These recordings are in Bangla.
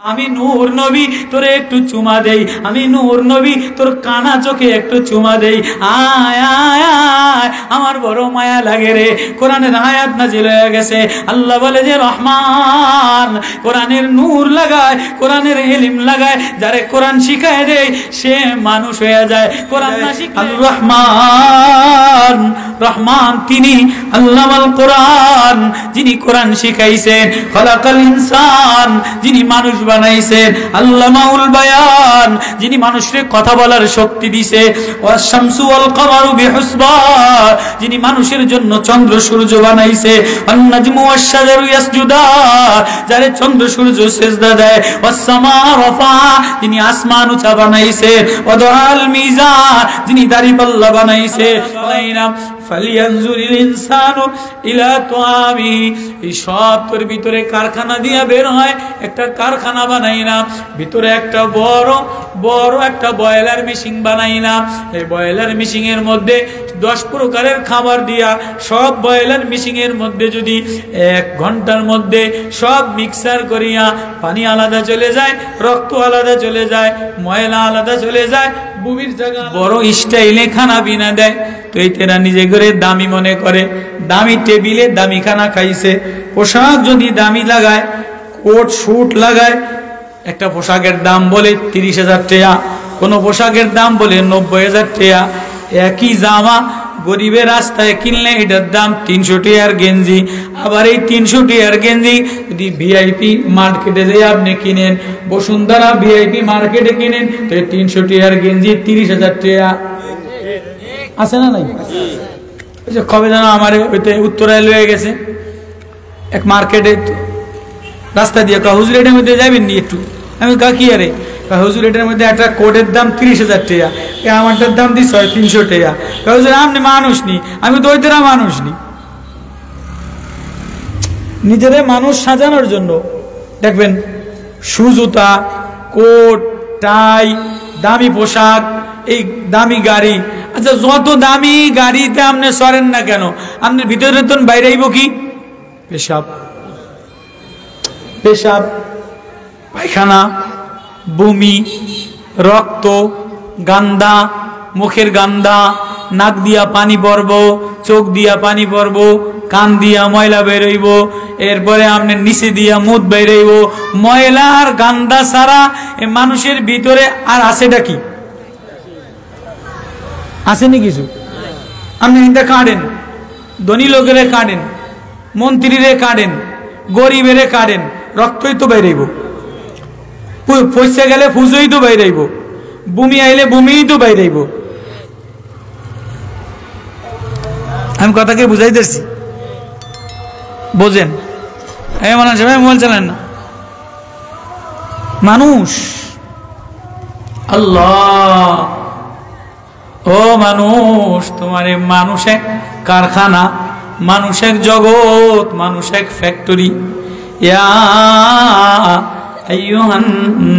আমি নূর নবী তোরে একটু চুমা দেই, আমি নূর নবী তোর কানা চোখে একটু চুমা দেই, আয় আয় আয়, আমার বড় মায়া লাগে রে। কোরআনের আয়াত নাজিল হয়ে গেছে, আল্লাহ বলে যে রহমান কোরআনের নূর লাগায়, কোরআনের ইলম লাগায়, যারে কোরআন শিখায় দেয় সে মানুষ হয়ে যায়। কোরআন না শিখলে আল রহমান, রহমান তিনি আল্লামাল কোরআন, যিনি কোরআন শিখাইছেন, খলাকাল ইনসান, যিনি মানুষ বানাইছেন, আল্লামাউল বায়ান, যিনি মানুষকে কথা বলার শক্তি দিয়েছে, ওয়াস শামসু ওয়াল কমারু বিহুসবান, যিনি মানুষের জন্য চন্দ্র সূর্য বানাইছে, ওয়ান নাজমু ওয়াশ শাজারু ইয়াসজুদান, যারে চন্দ্র সূর্য সিজদা দেয়, ওয়াস সামা রাফা, যিনি আসমান উঁচা বানাইছে, ওয়াদাল মিজান, যিনি দাড়িপাল্লা বানাইছে, ফালিয়ানজুরিল ইনসানু ইলা তুআমিহি, এই সব তোর ভিতরে কারখানা দিয়া বের হয়, একটা কারখানা বানাইলাম, ভিতরে একটা বড় বড় একটা বয়লার মেশিন বানাইলাম। এই বয়লার মেশিনের মধ্যে 10 প্রকারের খাবার দিয়া সব বয়লার মেশিনের মধ্যে যদি 1 ঘন্টার মধ্যে সব মিক্সার করিয়া পানি আলাদা চলে যায়, রক্ত আলাদা চলে যায়, ময়লা আলাদা চলে যায়, বুবির জায়গা বড় স্টাইলে খানা বিনা দেয়, তো এই তেরা নিজে করে দামি মনে করে, দামি টেবিলে দামি খানা খাইছে। পোশাক যদি দামি লাগায়, কোট শুট লাগায়, একটা পোশাকের দাম বলে 30,000 টাকা, কোনো পোশাকের দাম বলে 90,000 টাকা। একই জামা গরিবের রাস্তায় কিনলে এটার দাম 300 টাকার গেঞ্জি, আবার এই 300 টাকার গেঞ্জি যদি ভিআইপি মার্কেটে যেয়ে আপনি কিনেন, বসুন্ধরা ভিআইপি মার্কেটে কিনেন, তো 300 টাকার গেঞ্জি 30,000 টাকা। আছে না নাই? কবে যেন আমার উত্তরায় লয়ে গেছে এক মার্কেটে, রাস্তা দিয়ে হুজুর এটার মধ্যে যাবেন নি একটু, আমি কি আরে হুজুর এটার মধ্যে একটা কোটের দাম 30,000 টাকা, আমারটার দাম দিস 300 টাকা। হুজুর আপনি মানুষ নি, আমি তো ওই তেরা মানুষ নি। নিজেরে মানুষ সাজানোর জন্য দেখবেন সুজুতা, কোট, টাই, দামি পোশাক, এই দামি গাড়ি। আচ্ছা, যত দামি গাড়িতে আপনি সরেন না কেন, আপনার ভিতরে তো বাইরে আইব কি? পেশাব, পেশাব, পায়খানা, বমি, রক্ত, গান্দা, মুখের গান্দা, নাক দিয়া পানি পড়ব, চোখ দিয়া পানি পড়ব, কান দিয়া ময়লা বেরোইব, এরপরে আপনার নিচে দিয়া মুখ বেরোইব। ময়লা আর গান্দা ছাড়া মানুষের ভিতরে আর আছেটা কি? আসেনি কিছু? আপনি হিন্দা কাঁদেন, ধনী লোকেরে কাঁদেন, মন্ত্রীরে কাঁদেন, গরিবেরে কাঁদেন, রক্তই তো বাইরেইব, পয়সা গেলে ফুজই তো বাইরেইব, বমি আইলে বমিই তো বাইরেইব। আমি কথাকে বুঝাইতেছি, বোঝেন? মনে হচ্ছে মোবাইল চালান না মানুষ। আল্লাহ, ও মানুষ, তোমার মানুষ এক কারখানা, মানুষ এক জগৎ, মানুষ এক ফ্যাক্টরি। ইয়া আইয়ুহান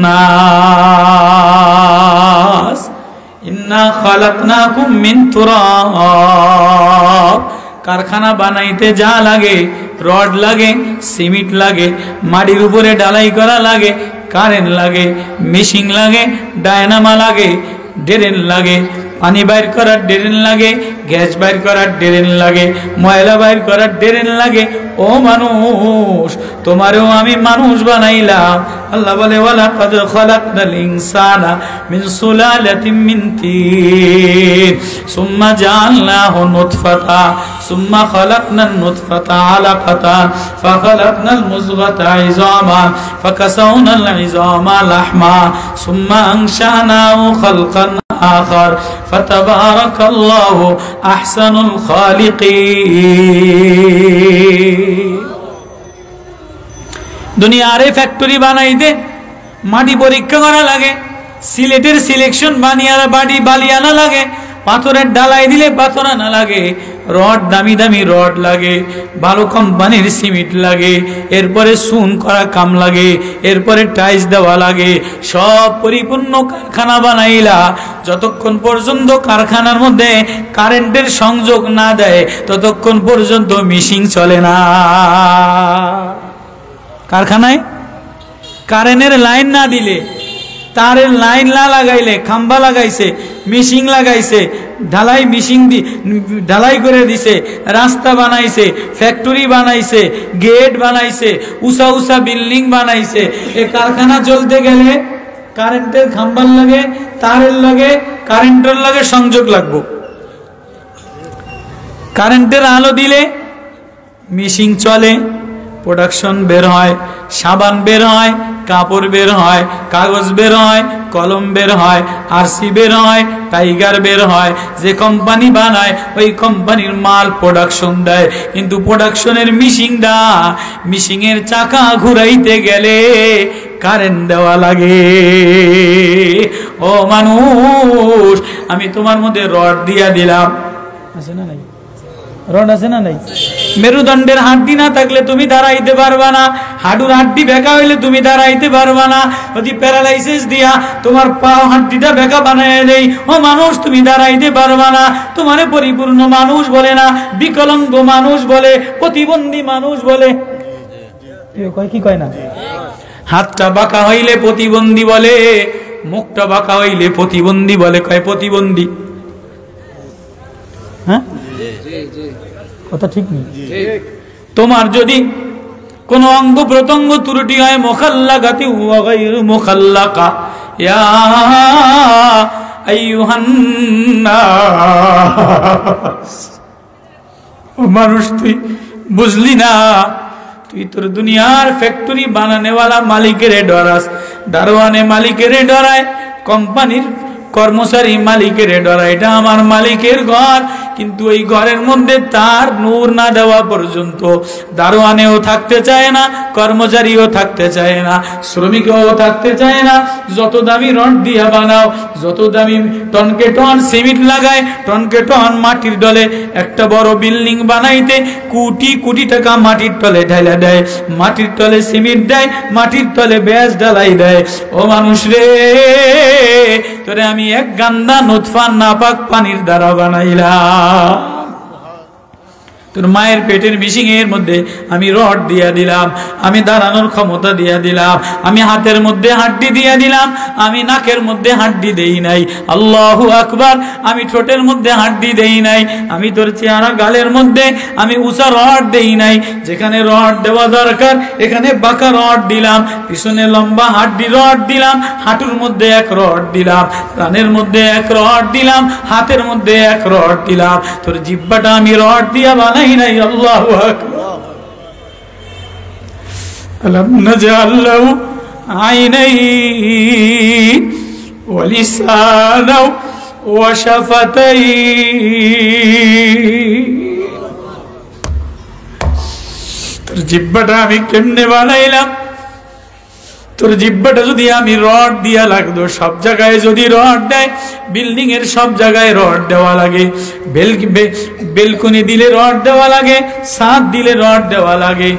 নাস ইন্না খালাকনাকুম মিন তুরাব। কারখানা বানাইতে যা লাগে, রড লাগে, সিমেন্ট লাগে, মাটির উপরে ঢালাই করা লাগে, কারেন্ট লাগে, মেশিন লাগে, ডায়নামা লাগে, ড্রেন লাগে, পানি বাইর করার ড্রেন লাগে, গ্যাস বাইর করার ড্রেন লাগে, ময়লা বাইর করার ড্রেন লাগে। ও মানুষ, তোমারেও আমি মানুষ বানাইলাম। আল্লাহ বলে ওয়ালাকাদ খালাকনাল ইনসানা মিন সুলালাতিন মিন তিন সুম্মা জাআলনাহু নুতফাতা সুম্মা খালাকনান নুতফাতা আলাকাতান ফাখালাকনাল মুযগাতা ইযামা ফাকাসাওনাল ইযামা লাহমা সুম্মা আনশানাহু খালকান আখার ফাতাবারাকাল্লাহু আহসানুল খালিকিন। দুনিয়ারে ফ্যাক্টরি বানাই দে, মাটি পরীক্ষা করা লাগে, সিলেটের সিলেকশন বানিয়ার বালি আনা লাগে, পাথরের ডালাই দিলে পাথর আনা লাগে, রড দামি দামি রড লাগে, ভালো কোম্পানির সিমেন্ট লাগে, এরপরে চুন করা কাম লাগে, এরপরে টাইলস দেওয়া লাগে, সব পরিপূর্ণ কারখানা বানাইলা। যতক্ষণ পর্যন্ত কারখানার মধ্যে কারেন্টের সংযোগ না দেয় ততক্ষণ পর্যন্ত মেশিন চলে না। কারখানায় কারেন্টের লাইন না দিলে, তারের লাইন না লাগাইলে, খাম্বা লাগাইছে, মিশিং লাগাইছে, ঢালাই মিশিং ঢালাই করে দিছে, রাস্তা বানাইছে, ফ্যাক্টরি বানাইছে, গেট বানাইছে, উঁচা উঁচা বিল্ডিং বানাইছে। এই কারখানা চলতে গেলে কারেন্টের খাম্বার লাগে, তারের লাগে, কারেন্টের লাগে সংযোগ লাগবে। কারেন্টের আলো দিলে মিশিং চলে, প্রোডাকশন বের হয়, সাবান বের হয়, কাপড় বের হয়, কাগজ বের হয়, কলম বের হয়, আরসি বের হয়, টাইগার বের হয়। যে কোম্পানি বানায় ওই কোম্পানির মাল প্রোডাকশন দেয়। কিন্তু প্রোডাকশনের মিশিংটা, মিশিংয়ের চাকা ঘুরাইতে গেলে কারেন্ট দেওয়া লাগে। ও মানুষ, আমি তোমার মধ্যে রড দিয়া দিলাম, আছে না নাই? রড আছে না নাই? মেরুদণ্ডের হাড্ডি না থাকলে তুমি দাঁড়াইতে পারবা না, হাডুর হাড্ডি বেঁকা হইলে তুমি দাঁড়াইতে পারবা না। যদি প্যারালাইসিস দিয়া তোমার পাও হাড্ডিটা বেঁকা বানায় দেই, ও মানুষ তুমি দাঁড়াইতে পারবা না। তোমারে পরিপূর্ণ মানুষ বলে না, বিকলাঙ্গ মানুষ বলে, প্রতিবন্ধী মানুষ বলে। কি কয় না? হাতটা বাঁকা হইলে প্রতিবন্ধী বলে, মুখটা বাঁকা হইলে প্রতিবন্ধী বলে। কয় প্রতিবন্ধী? হ্যাঁ, কথা ঠিক নেই। তোমার যদি কোন অঙ্গ প্রত্যঙ্গ ত্রুটি হয়, মুখাল্লাকাতি ওয়া গায়রু মুখাল্লাকা, ইয়া আইয়ুহান নাস, ও মানুষ তুই বুঝলি না? তুই তোর দুনিয়ার ফ্যাক্টরি বানানেওয়ালা মালিকের ডরাস, দারোয়ানে মালিকের ডরায়, কোম্পানির কর্মচারী মালিকের ডরায়। এটা আমার মালিকের ঘর, কিন্তু ওই ঘরের মধ্যে তার নূর না দেওয়া পর্যন্ত দারোয়ানেও থাকতে চায় না, কর্মচারীও থাকতে চায় না, শ্রমিকও থাকতে চায় না। যত দামি রড দিয়া বানাও, যত দামি টনকে টন সিমেন্ট লাগায়, টনকে টন মাটির ডলে একটা বড় বিল্ডিং বানাইতে কোটি কোটি টাকা মাটির তলে ঢালা দেয়, মাটির তলে সিমেন্ট দেয়, মাটির তলে ব্যাস ঢালাই দেয়। ও মানুষ রে, তোরে আমি এক গান্দা নুতফা নাপাক পানির দ্বারা বানাইলাম। তোর মায়ের পেটের মিশিং এর মধ্যে আমি রড দিয়া দিলাম, আমি দাঁড়ানোর ক্ষমতা দিয়া দিলাম, আমি হাতের মধ্যে হাড্ডি দিয়া দিলাম, আমি নাকের মধ্যে হাড্ডি দেই নাই। আল্লাহু আকবার। আমি ঠোঁটের মধ্যে হাড্ডি দেই নাই, আমি তোর চেহারা গালের মধ্যে আমি উঁচা রড দেই নাই। যেখানে রড দেওয়া দরকার এখানে বাঁকা রড দিলাম, পিছনে লম্বা হাড্ডি রড দিলাম, হাঁটুর মধ্যে এক রড দিলাম, কানের মধ্যে এক রড দিলাম, হাতের মধ্যে এক রড দিলাম। তোর জিহ্বাটা আমি রড দিয়া বানাই নাই। আল্লাহু আকবার। আলাম নাজআল লাহু আইনাইন ওয়া লিসানাও ওয়া শাফাতাইন। তোর জিহ্বাটা আমি কেমনে বানাইলাম? তোর জিহ্বাটা যদি আমি রড দিয়া লাগতো, সব জায়গায় যদি রড দেয়, বিল্ডিং এর সব জায়গায় রড দেওয়া লাগে, বেলকনি দিলে রড দেওয়া লাগে, ছাদ দিলে রড দেওয়া লাগে,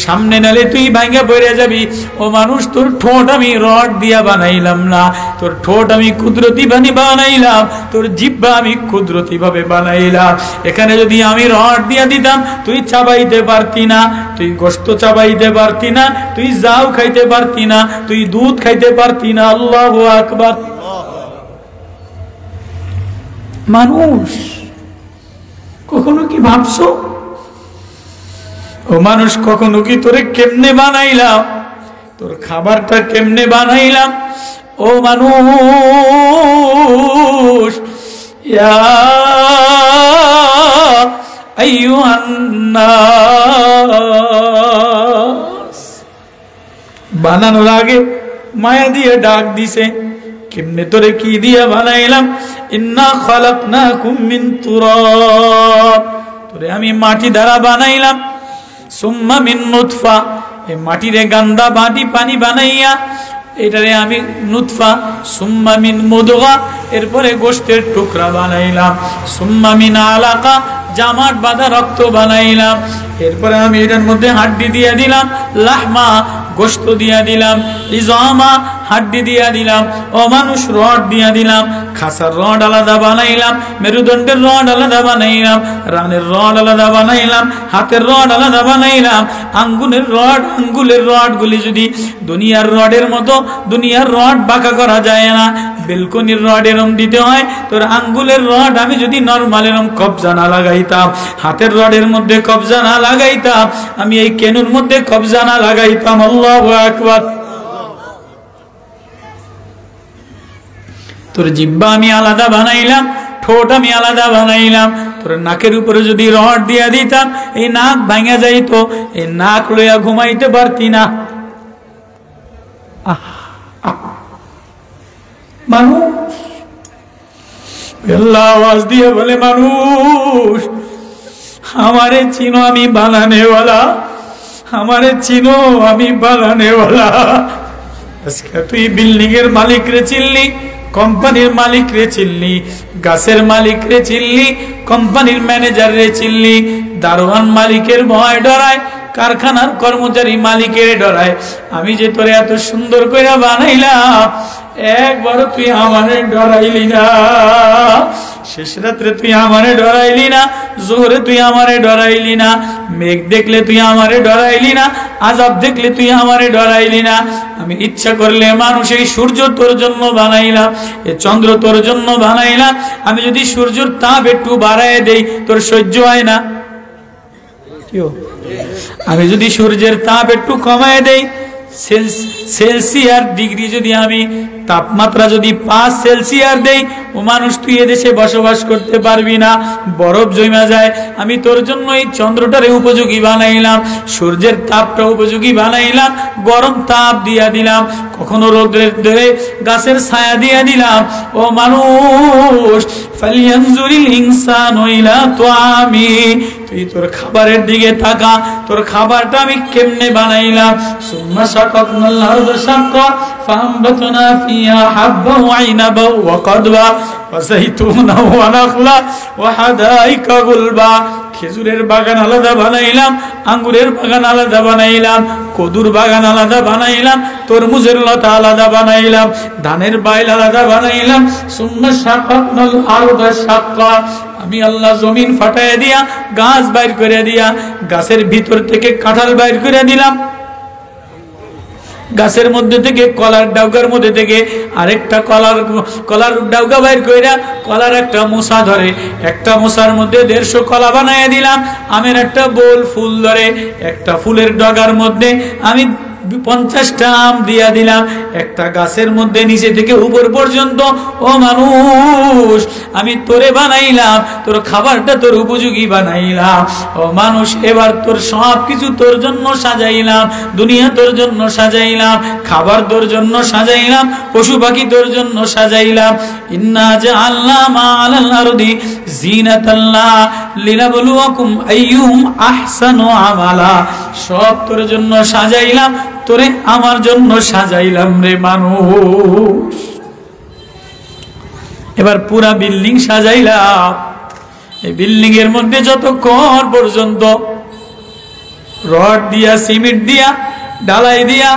সামনে নালে তুই ভাঙ্গা পড়ে যাবি। ও মানুষ, তোর ঠোঁট আমি রড দিয়া বানাইলাম না, তোর ঠোঁট আমি কুদরতি বানাইলাম, তোর জিহ্বা আমি কুদরতি ভাবে বানাইলাম। এখানে যদি আমি রড দিয়া দিতাম, তুই চাবাইতে পারতি না, তুই গোশত চাবাইতে পারতি না, তুই জাউ খাইতে পারতি না, তুই দুধ খাইতে পারতি না। আল্লাহু আকবার। মানুষ কখনো কি ভাবছো? ও মানুষ, কখনো কি তোরে কেমনে বানাইলাম, তোর খাবারটা কেমনে বানাইলাম? ও মানুষ, ইয়া আইয়ুহান নাস। বানানোর আগে মায়া দিয়ে ডাক দিছে, কেমনে তোরে কি দিয়া বানাইলাম? ইন্না খালাকনাকুম মিন তুরাব, তোরে আমি মাটি দ্বারা বানাইলাম। সুম্মা মিন নুতফা, এই মাটিরে গান্দা বাটি পানি বানাইয়া এটারে আমি নুতফা। সুম্মা মিন মুদগা, এরপরে গোশতের টুকরা বানাইলাম। সুম্মা মিন আলাকা, জামাট বাঁধা রক্ত বানাইলাম। এরপরে আমি এটার মধ্যে হাড্ডি দিয়ে দিলাম, লাহমা, গোশত দিয়া দিলাম, ইজামা হাড্ডি দিয়া দিলাম, ও মানুষ রড দিয়া দিলাম, খাসার রড আলাদা বানাইলাম, মেরুদণ্ডের রড আলাদা বানাইলাম, রানের রড আলাদা বানাইলাম, হাতের রড আলাদা বানাইলাম, আঙ্গুলের রড গুলি যদি দুনিয়ার রডের মতো, দুনিয়ার রড বাঁকা করা যায় না, বেলকনির রড এরম দিতে হয়। তোর আঙ্গুলের রড আমি যদি নরমাল এরম কবজা না লাগাইতাম, হাতের রডের মধ্যে কবজা না লাগাইতাম, আমি এই কেনুর মধ্যে কবজা না লাগাইতাম, আল্লাহু আকবার। তোর জিহ্বা আমি আলাদা বানাইলাম, ঠোঁট আমি আলাদা বানাইলাম। তোর নাকের উপরে যদি রড দিয়া দিতাম, এই নাক ভাঙা যাইতো, এই নাক লইয়া ঘুমাইতে পারতি না। মানুষ আল্লাহ আওয়াজ দিয়ে বলে, মানুষ আমারে চিনো, আমি বানানেওয়ালা, আমারে চিনো, আমি বানানেওয়ালা। আজকে তুই বিল্ডিং এর মালিক রে চিনলি, কোম্পানির মালিক রে চিনলি, গাছের মালিক রে চিনলি, কোম্পানির ম্যানেজার রে চিনলি, দারোয়ান মালিকের ভয় ডরায়, কারখানার কর্মচারী মালিকের ডরায়। আমি যে তোরে এত সুন্দর করে বানাইলাম, একবারও তুই আমারে ডরাইলি না। শেষ রাত্রে তুই আমারে ডরাইলি না, জোহরে তুই আমারে ডরাইলি না, মেঘ দেখলে তুই আমারে ডরাইলি না, আযাব দেখলে তুই আমারে ডরাইলি না। আমি ইচ্ছা করলে মানুষ এই সূর্য তোর জন্য বানাইলাম, এই চন্দ্র তোর জন্য বানাইলাম। আমি যদি সূর্যের তাপ একটু বাড়ায় দেই, তোর সহ্য হয় না? আমি যদি সূর্যের তাপ একটু কমায় দেই, সেলসিয়াস ডিগ্রি যদি আমি তাপমাত্রা যদি 5 সেলসিয়াস দেই, ও মানুষ তুই এদেশে বসবাস করতে পারবি না, বরফ জমা যায়। আমি তোর জন্য এই চন্দ্রটারে উপযোগী বানাইলাম, সূর্যের তাপটা উপযোগী বানাইলাম, গরম তাপ দিয়া দিলাম, কখনো রোদের ধরে গাছের ছায়া দিয়া দিলাম। ও মানুষ, ফালিয়ানজুরিল ইনসানু ইলা তুআমি, তুই তোর খাবারের দিকে তাকা, তোর খাবারটা আমি কেমনে বানাইলাম। সুম্মা শাকাকনাল আরদা শাক্কা ফাআমবাতনা ফিহা হাব্বা ওয়া ইনাবা ওয়া কদবা ওয়া যাইতুনা ওয়া নাখলা ওয়া হাদাইকা গুলবা। খেজুরের বাগান আলাদা বানাইলাম, আঙ্গুরের বাগান আলাদা বানাইলাম, কদুর বাগান আলাদা বানাইলাম, তরমুজের লতা আলাদা বানাইলাম, ধানের বাইল আলাদা বানাইলাম। সুম্মা শাকাকনাল আরদা শাক্কা, আমি আল্লাহ জমিন ফাটায় দিয়া, গাছ বাইর করে দিয়া, গাছের ভিতর থেকে কাঁঠাল বাইর করে দিলাম, গাছের মধ্যে থেকে কলার ডাউগার মধ্যে থেকে আরেকটা কলার ডাউগা বাইর কইরা কলার একটা মোসা ধরে, একটা মোসার মধ্যে 150 কলা বানায় দিলাম। আমের একটা বোল ফুল ধরে, একটা ফুলের ডগার মধ্যে আমি 50টা আম দিয়া দিলাম, একটা গাছের মধ্যে নিচে থেকে উপর পর্যন্ত। ও মানুষ, আমি তোরে বানাইলাম, তোর খাবারটা তোর উপযোগী বানাইলাম। ও মানুষ, এবার তোর সব কিছু তোর জন্য সাজাইলাম, দুনিয়া তোর জন্য সাজাইলাম, খাবার তোর জন্য সাজাইলাম, পশু পাখি তোর জন্য সাজাইলাম। ইন্না জাআলনা মা আলাল আরদি জিনাতাল্লাহ লিনাবলুয়াকুম আইয়ুহুম আহসানু আমালা, সব তোর জন্য সাজাইলাম, তোরে আমার জন্য সাজাইলাম রে মানুষ। এবার পুরা বিল্ডিং সাজাইলাম, এই বিল্ডিং এর মধ্যে যতক্ষণ পর্যন্ত রড দিয়া, সিমেন্ট দিয়া, ঢালাই দিয়া,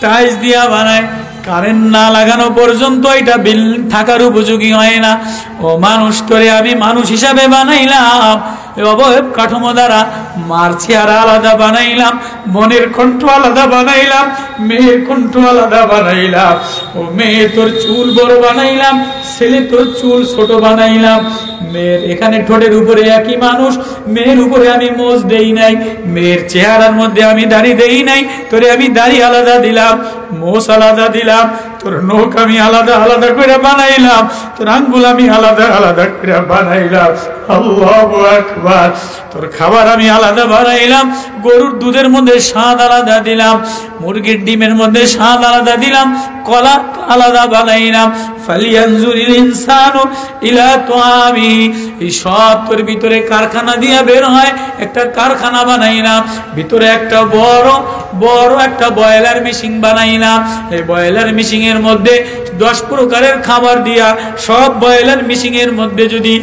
টাইলস দিয়া বানায়, কারেন্ট না লাগানো পর্যন্ত এটা বিল্ডিং থাকার উপযোগী হয় না। ও মানুষ, তোরে আমি মানুষ হিসাবে বানাইলাম, অবয়ব কাঠামো দ্বারা মার চেহারা আলাদা বানাইলাম, মনের কণ্ঠ আলাদা বানাইলাম, মেয়ের কণ্ঠ আলাদা বানাইলাম। ও মেয়ে, তোর চুল বড় বানাইলাম, ছেলে তোর চুল ছোট বানাইলাম। মেয়ের এখানে ঠোঁটের উপরে একই মানুষ, মেয়ের উপরে আমি মোজ দেই নাই, মেয়ের চেহারার মধ্যে আমি দাড়ি দেই নাই, তোরে আমি দাড়ি আলাদা দিলাম, মোজ আলাদা দিলাম, তোর নখ আমি আলাদা আলাদা করে বানাইলাম, তোর আঙ্গুল আমি আলাদা আলাদা করে বানাইলাম। আল্লাহু আকবার। তোর খাবার আমি আলাদা বানাইলাম, গরুর দুধের মধ্যে স্বাদ আলাদা দিলাম, মুরগির ডিমের মধ্যে স্বাদ আলাদা দিলাম, কলা আলাদা বানাইলাম। ফালিয়ানজুরিল ইনসানু ইলা তুআমি, এই সব তোর ভিতরে কারখানা দিয়া বের হয়, একটা কারখানা বানাইলাম, ভিতরে একটা বড় বড় একটা বয়লার মেশিন বানাইলাম। এই বয়লার মেশিনের মধ্যে 10 প্রকারের খাবার দিয়া সব বয়লার মেশিনের মধ্যে যদি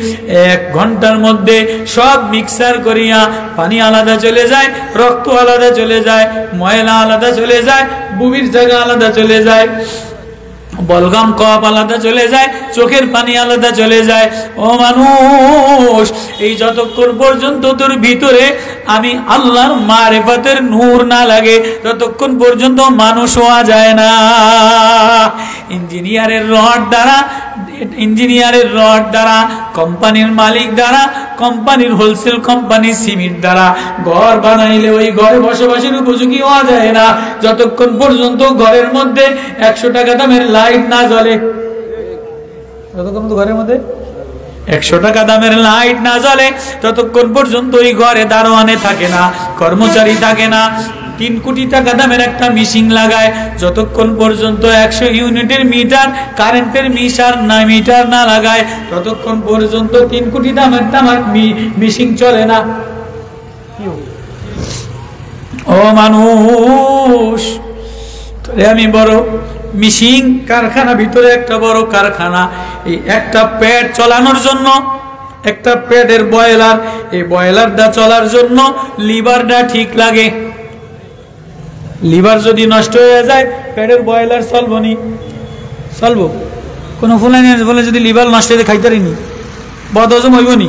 1 ঘন্টার মধ্যে সব মিক্সার করিয়া পানি আলাদা চলে যায়, রক্ত আলাদা চলে যায়, ময়লা আলাদা চলে যায়, বুবির জায়গা আলাদা চলে যায়, বলগাম কপ আলাদা চলে যায়, চোখের পানি আলাদা চলে যায়। ও মানুষ, এই যতক্ষণ পর্যন্ত তোর ভিতরে আমি আল্লাহর মারিফাতের নূর না লাগে ততক্ষণ পর্যন্ত মানুষ হওয়া যায় না। ইঞ্জিনিয়ারের রড দ্বারা কোম্পানির মালিক দ্বারা, কোম্পানির হোলসেল কোম্পানি সিমেন্ট দ্বারা ঘর বানাইলে ওই ঘরে বসবাসের উপযোগী হওয়া যায় না যতক্ষণ পর্যন্ত ঘরের মধ্যে 100 টাকা দামের লাইট না জ্বলে। ততক্ষণ ঘরের মধ্যে 100 টাকা দামের লাইট না জ্বলে ততক্ষণ পর্যন্ত ওই ঘরে দারোয়ানে থাকে না, কর্মচারী থাকে না। 3 কোটি টাকা দামের একটা মেশিন লাগায়, যতক্ষণ পর্যন্ত 100 ইউনিটের মিটার কারেন্টের মিটার না লাগায় ততক্ষণ পর্যন্ত 3 কোটি দামের মেশিন চলে না। ও মানুষ, তোরে আমি বড় মেশিন কারখানা, ভিতরে একটা বড় কারখানা, এই একটা পেট চালানোর জন্য একটা পেটের বয়লার, এই বয়লারটা চলার জন্য লিভারটা ঠিক লাগে। লিভার যদি নষ্ট হয়ে যায় পেটের বয়লার চলবো নি? চলবো? কোনো ফুলানি বলে যদি লিভার নষ্ট হয়ে খাইতারিনি বদ হজম হইব নি?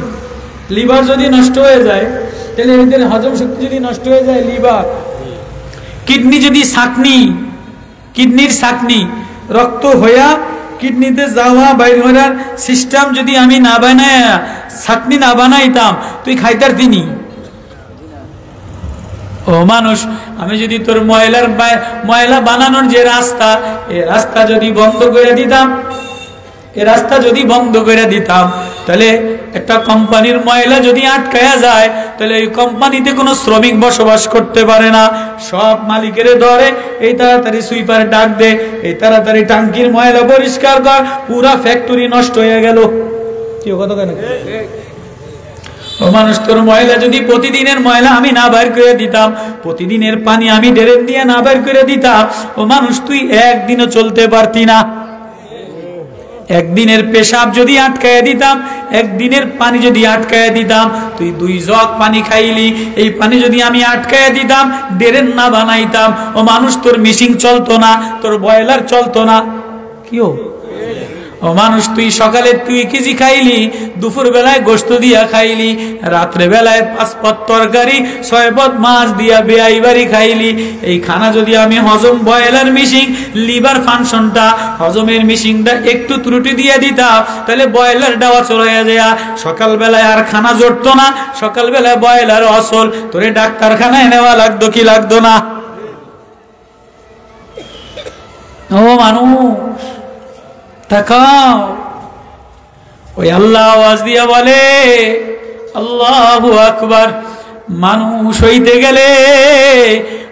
লিভার যদি নষ্ট হয়ে যায় তাহলে এদের হজম শক্তি যদি নষ্ট হয়ে যায়, লিভার, কিডনি যদি কিডনির ছাকনি রক্ত হইয়া কিডনিতে যাওয়া বাইর হওয়ার সিস্টেম যদি আমি না বানাই, ছাকনি না বানাইতাম, তুই খাইতার তিনি? ও মানুষ, আমি যদি তোর ময়লা বানানোর যে রাস্তা, এই রাস্তা যদি বন্ধ করে দিতাম, তাহলে একটা কোম্পানির ময়লা যদি আটকায়া যায় তাহলে এই কোম্পানিতে কোনো শ্রমিক বসবাস করতে পারে না। সব মালিকের ধরে, এই তাড়াতাড়ি সুইপার ডাক দে, এই তাড়াতাড়ি টাঙ্কির ময়লা পরিষ্কার কর, পুরা ফ্যাক্টরি নষ্ট হয়ে গেল। কি কথা কেন? ও মানুষ, তোর ময়লা যদি প্রতিদিনের ময়লা আমি না বের করে দিতাম, প্রতিদিনের পানি আমি ড্রেন দিয়ে না বের করে দিতাম, ও মানুষ তুই একদিনও চলতে পারতি না। একদিনের পেশাব যদি আটকায় দিতাম, একদিনের পানি যদি আটকায় দিতাম, তুই 2 জগ পানি খাইলি, এই পানি যদি আমি আটকায় দিতাম, ড্রেন না বানাইতাম, ও মানুষ তোর মেশিন চলতো না, তোর বয়লার চলতো না। কি ও মানুষ, তুই সকালে 2 কেজি খাইলি, দুপুর বেলায় গোশত দিয়া খাইলি, রাত্রে বেলায় 5 পদ তরকারি 6 পদ মাছ দিয়া বেআইবারি খাইলি। এই খানা যদি আমি হজম, বয়লার মেশিন লিভার ফাংশনটা, হজমের মেশিনটা একটু ত্রুটি দিয়ে দিতাম, তাহলে বয়লার ডাওয়া চলে যায়, সকাল বেলায় আর খানা জড়তো না, সকাল বেলায় বয়লার অসল, তোরে ডাক্তারখানায় নেওয়া লাগতো কি লাগতো না? ও মানুষ তাকাও, ওই আল্লাহ আওয়াজ দিয়া বলে আল্লাহু আকবার। মানুষ হইতে গেলে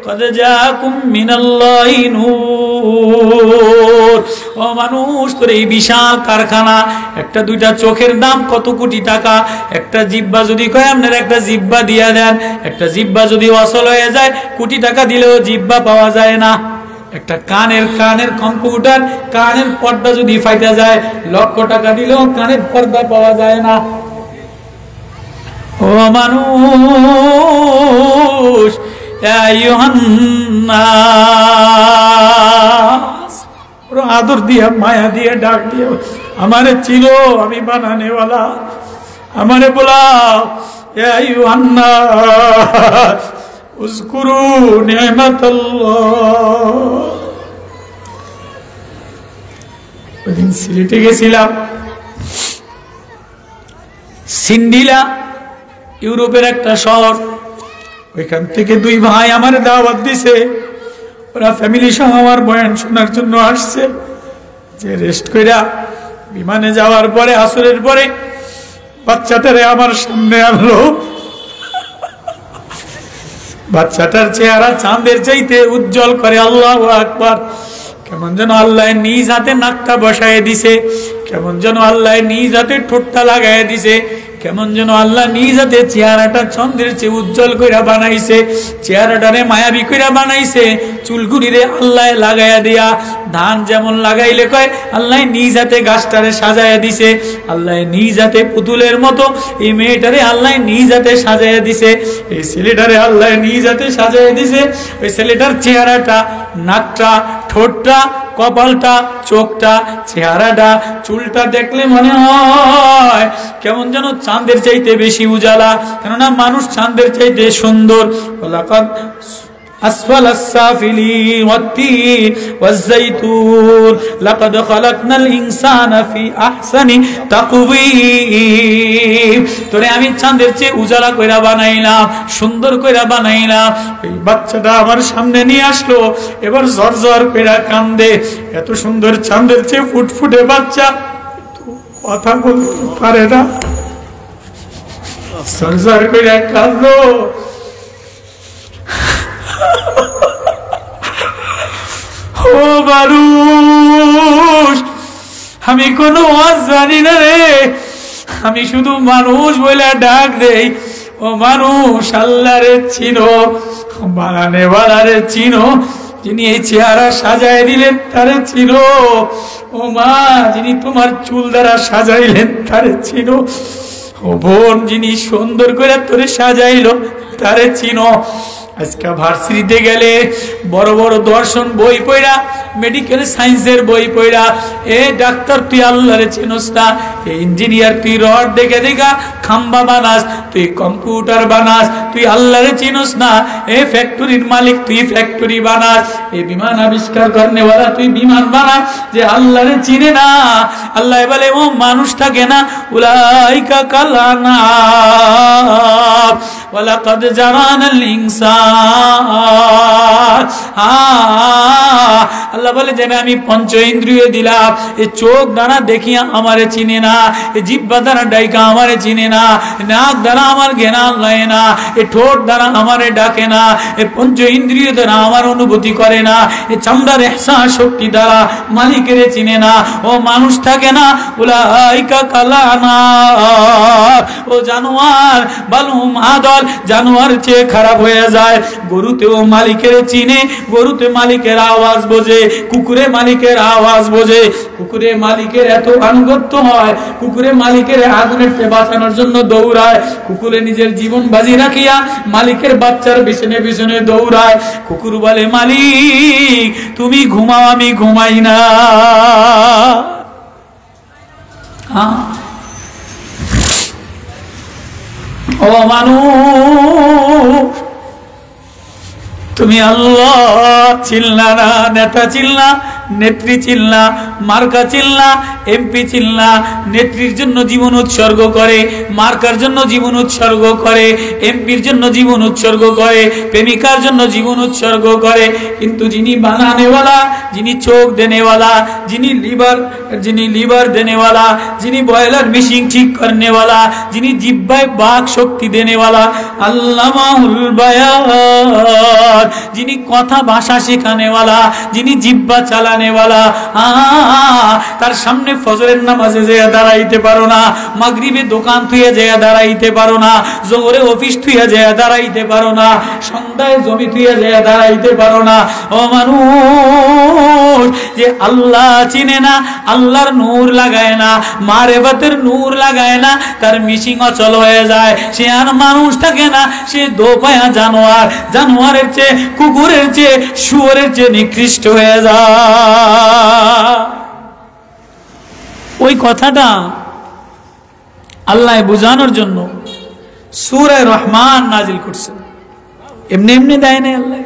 কদ জাকুম মিনাল্লাহি নূর। ও মানুষ, তোর এই বিশাল কারখানা, একটা 2টা চোখের দাম কত কোটি টাকা, একটা জিহ্বা যদি কয় আপনার একটা জিহ্বা দিয়া দেন, একটা জিহ্বা যদি অসল হয়ে যায় কোটি টাকা দিলেও জিহ্বা পাওয়া যায় না। একটা কানের কম্পিউটার, কানের পর্দা যদি ফাইটা যায়, লক্ষ টাকা দিলেও কানের পর্দা পাওয়া যায় না। ও মানুষ, আদর দিয়া মায়া দিয়ে ডাক দিয়ে আমারে চিনো, আমি বানানেওয়ালা, আমারে বলাও ইয়া আইয়ুহান্নাস উযকুরু নি'মাতাল্লাহ। ওইদিন সিলেটে গেছিলাম, সিন্ডিলা ইউরোপের একটা শহর, ওইখান থেকে 2 ভাই আমার দাওয়াত দিছে, ওরা ফ্যামিলি সহ আমার বয়ান শোনার জন্য আসছে। যে রেস্ট কইরা বিমানে যাওয়ার পরে আসরের পরে বাচ্চাটারে আমার সামনে আনলো। বাচ্চাটার চেহারা চাঁদের চাইতে উজ্জ্বল করে, আল্লাহু আকবার। কেমন যেন আল্লাহ নিজ হাতে নাকটা বসায় দিছে, কেমন যেন আল্লাহ নিজ হাতে ঠোঁটটা লাগায় দিছে, কেমন যেন আল্লাহ নিজ হাতে চেহারাটা চন্দ্রের চেয়ে উজ্জ্বল কইরা বানাইছে, চেহারাটারে মায়াবী কইরা বানাইছে। চুলগুলিরে আল্লাহ লাগাইয়া দিয়া, ধান যেমন লাগাইলে কয় আল্লাহ নিজ হাতে গাছটারে সাজাইয়া দিছে, আল্লাহ নিজ হাতে পুতুলের মতো এই মেয়েটারে আল্লাহ নিজ হাতে সাজাইয়া দিছে, এই ছেলেটারে আল্লাহ নিজ হাতে সাজাইয়া দিছে। ওই ছেলেটার চেহারাটা, নাকটা, ঠোঁটটা, কপালটা, চোখটা, চেহারাটা, চুলটা দেখলে মনে হয় কেমন যেন চাঁদের চাইতে বেশি উজালা, কেননা মানুষ চাঁদের চাইতে সুন্দর। أسفل السافلين والتين والزيتون لقد خلقنا الإنسان في أحسن تقويم। তোরে আমি চাঁদের চেয়ে উজালা কইরা বানাইলাম, সুন্দর কইরা বানাইলাম। এই বাচ্চাটা আমার সামনে নিয়ে আসলো, এবার ঝরঝর কইরা কান্দে। এত সুন্দর চাঁদের চেয়ে ফুটফুটে বাচ্চা, কথা বলতে পারে না, ঝরঝর কইরা কান্দো। ও মানুষ, আমি কোনো ওয়াজ জানি না রে, আমি শুধু মানুষ বলে ডাক দেই। ও মানুষ, আল্লাহরে চিনো, বানানে বানারে চিনো, যিনি এই চেহারা সাজাই দিলেন তারে চিনো। ও মা, যিনি তোমার চুল দ্বারা সাজাইলেন তারে চিনো। ও বোন, যিনি সুন্দর করে তোরে সাজাইলো তারে চিনো। আজকে ভার্সিটিতে গেলে বড় বড় দর্শন বই পড়া, মেডিকেল সায়েন্সের বই পড়া, এ ডাক্তার তুই আল্লাহরে চিনোস না, এ ইঞ্জিনিয়ার তুই রড দেখে দেখা খাম্বা বানাস, তুই কম্পিউটার বানাস, তুই আল্লাহরে চিনোস না, এ ফ্যাক্টরির মালিক তুই ফ্যাক্টরি বানাস, এ বিমান আবিষ্কার করনেওয়ালা তুই বিমান বানাস, যে আল্লাহরে চিনে না। আল্লাহ বলে ও মানুষ থাকে না, উলাইকা কালানা ওয়ালাকাদ জারানাল ইনসান। আল্লাহ বলে যে আমি পঞ্চ ইন্দ্রিয় দিলাম, এই চোখ দ্বারা দেখিয়া আমারে চিনে না, এই জিহ্বা দ্বারা ডাইকা আমারে চিনে না, নাক দ্বারা আমার জ্ঞান লয় না, এই ঠোঁট দ্বারা আমারে ডাকে না, এই পঞ্চ ইন্দ্রিয় দ্বারা আমার অনুভূতি করে না, এই চামড়ার ইহসাস শক্তি দ্বারা মালিকের চিনে না। ও মানুষ থাকে না, উলাইকা কালানা, ও জানোয়ার, বালুম আদল, জানোয়ার চেয়ে খারাপ হয়ে যায়। গরুতেও মালিকের চিনে, গরুতে মালিকের আওয়াজ বোঝে, কুকুরে মালিকের আওয়াজ বোঝে, কুকুরে মালিকের এত আনুগত্য হয়, কুকুরে মালিকের আগুনের বাঁচানোর জন্য দৌড়ায়, কুকুরে নিজের জীবন বাজি রাখিয়া মালিকের বাচ্চার পিছনে পিছনে দৌড়ায়। কুকুর বলে মালিক তুমি ঘুমাও, আমি ঘুমাই না। ও মানুষ, তুমি আল্লাহ চিল্লা না, নেতা চিল্লা, নেত্রী চিল্লা, মার্কা চিল্লা, এমপি চিল্লা, নেত্রীর জন্য জীবন উৎসর্গ করে, মার্কার জন্য জীবন উৎসর্গ করে, এমপির জন্য জীবন উৎসর্গ করে, প্রেমিকার জন্য জীবন উৎসর্গ করে। কিন্তু যিনি বানানেওয়ালা, যিনি চোখ দেনেওয়ালা, যিনি লিভার দেনেওয়ালা, যিনি বয়লার মেশিন ঠিক করনেওয়ালা, যিনি জিহ্বায় বাক শক্তি দেনেওয়ালা, আল্লামাহুল বায়ান, যিনি কথা ভাষা শেখানেওয়ালা, যিনি জিহ্বা চালানেওয়ালা, তার সামনে ফজরের নামাজে যেয়ে দাঁড়াইতে পারো না, মাগরিবে দোকান থুয়ে যেয়ে দাঁড়াইতে পারো না, জোহরে অফিস থুয়ে যেয়ে দাঁড়াইতে পারো না, সন্ধ্যায় জমি থুয়ে যেয়ে দাঁড়াইতে পারো না। ও মানুষ, যে আল্লাহ চিনে না, আল্লাহর নূর লাগায় না, মারেফাতের নূর লাগায় না, তার মিশিং অচল হয়ে যায়। সে আর মানুষ থাকে না, সে দোপায়া জানোয়ার, জানোয়ারের চেয়ে, কুকুরের চেয়ে, শুয়োরের চেয়ে নিকৃষ্ট হয়ে যায়। ওই কথাটা আল্লাহ বুঝানোর জন্য সূরা রহমান নাজিল করছেন, এমনি এমনি দেয় না আল্লাহ।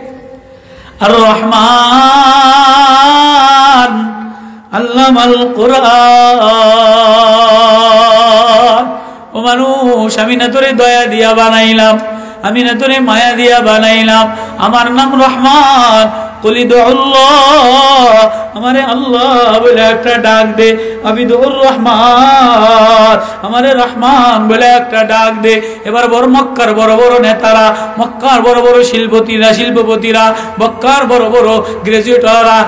আর রহমান আল্লামাল কুরআন। ও মানুষ, আমি না তোরে দয়া দিয়া বানাইলাম, আমি না তোরে মায়া দিয়া বানাইলাম, আমার নাম রহমান, কুলি দুআল্লাহ, আমারে আল্লাহ বলে একটা ডাক দে। আবিদুর রহমান, আমারে রহমান বলে একটা ডাক দে। এবার বড় মক্কার বড় বড় নেতারা, মক্কার বড় বড় শিল্পপতিরা, মক্কার বড় বড় গ্রাজুয়েটরা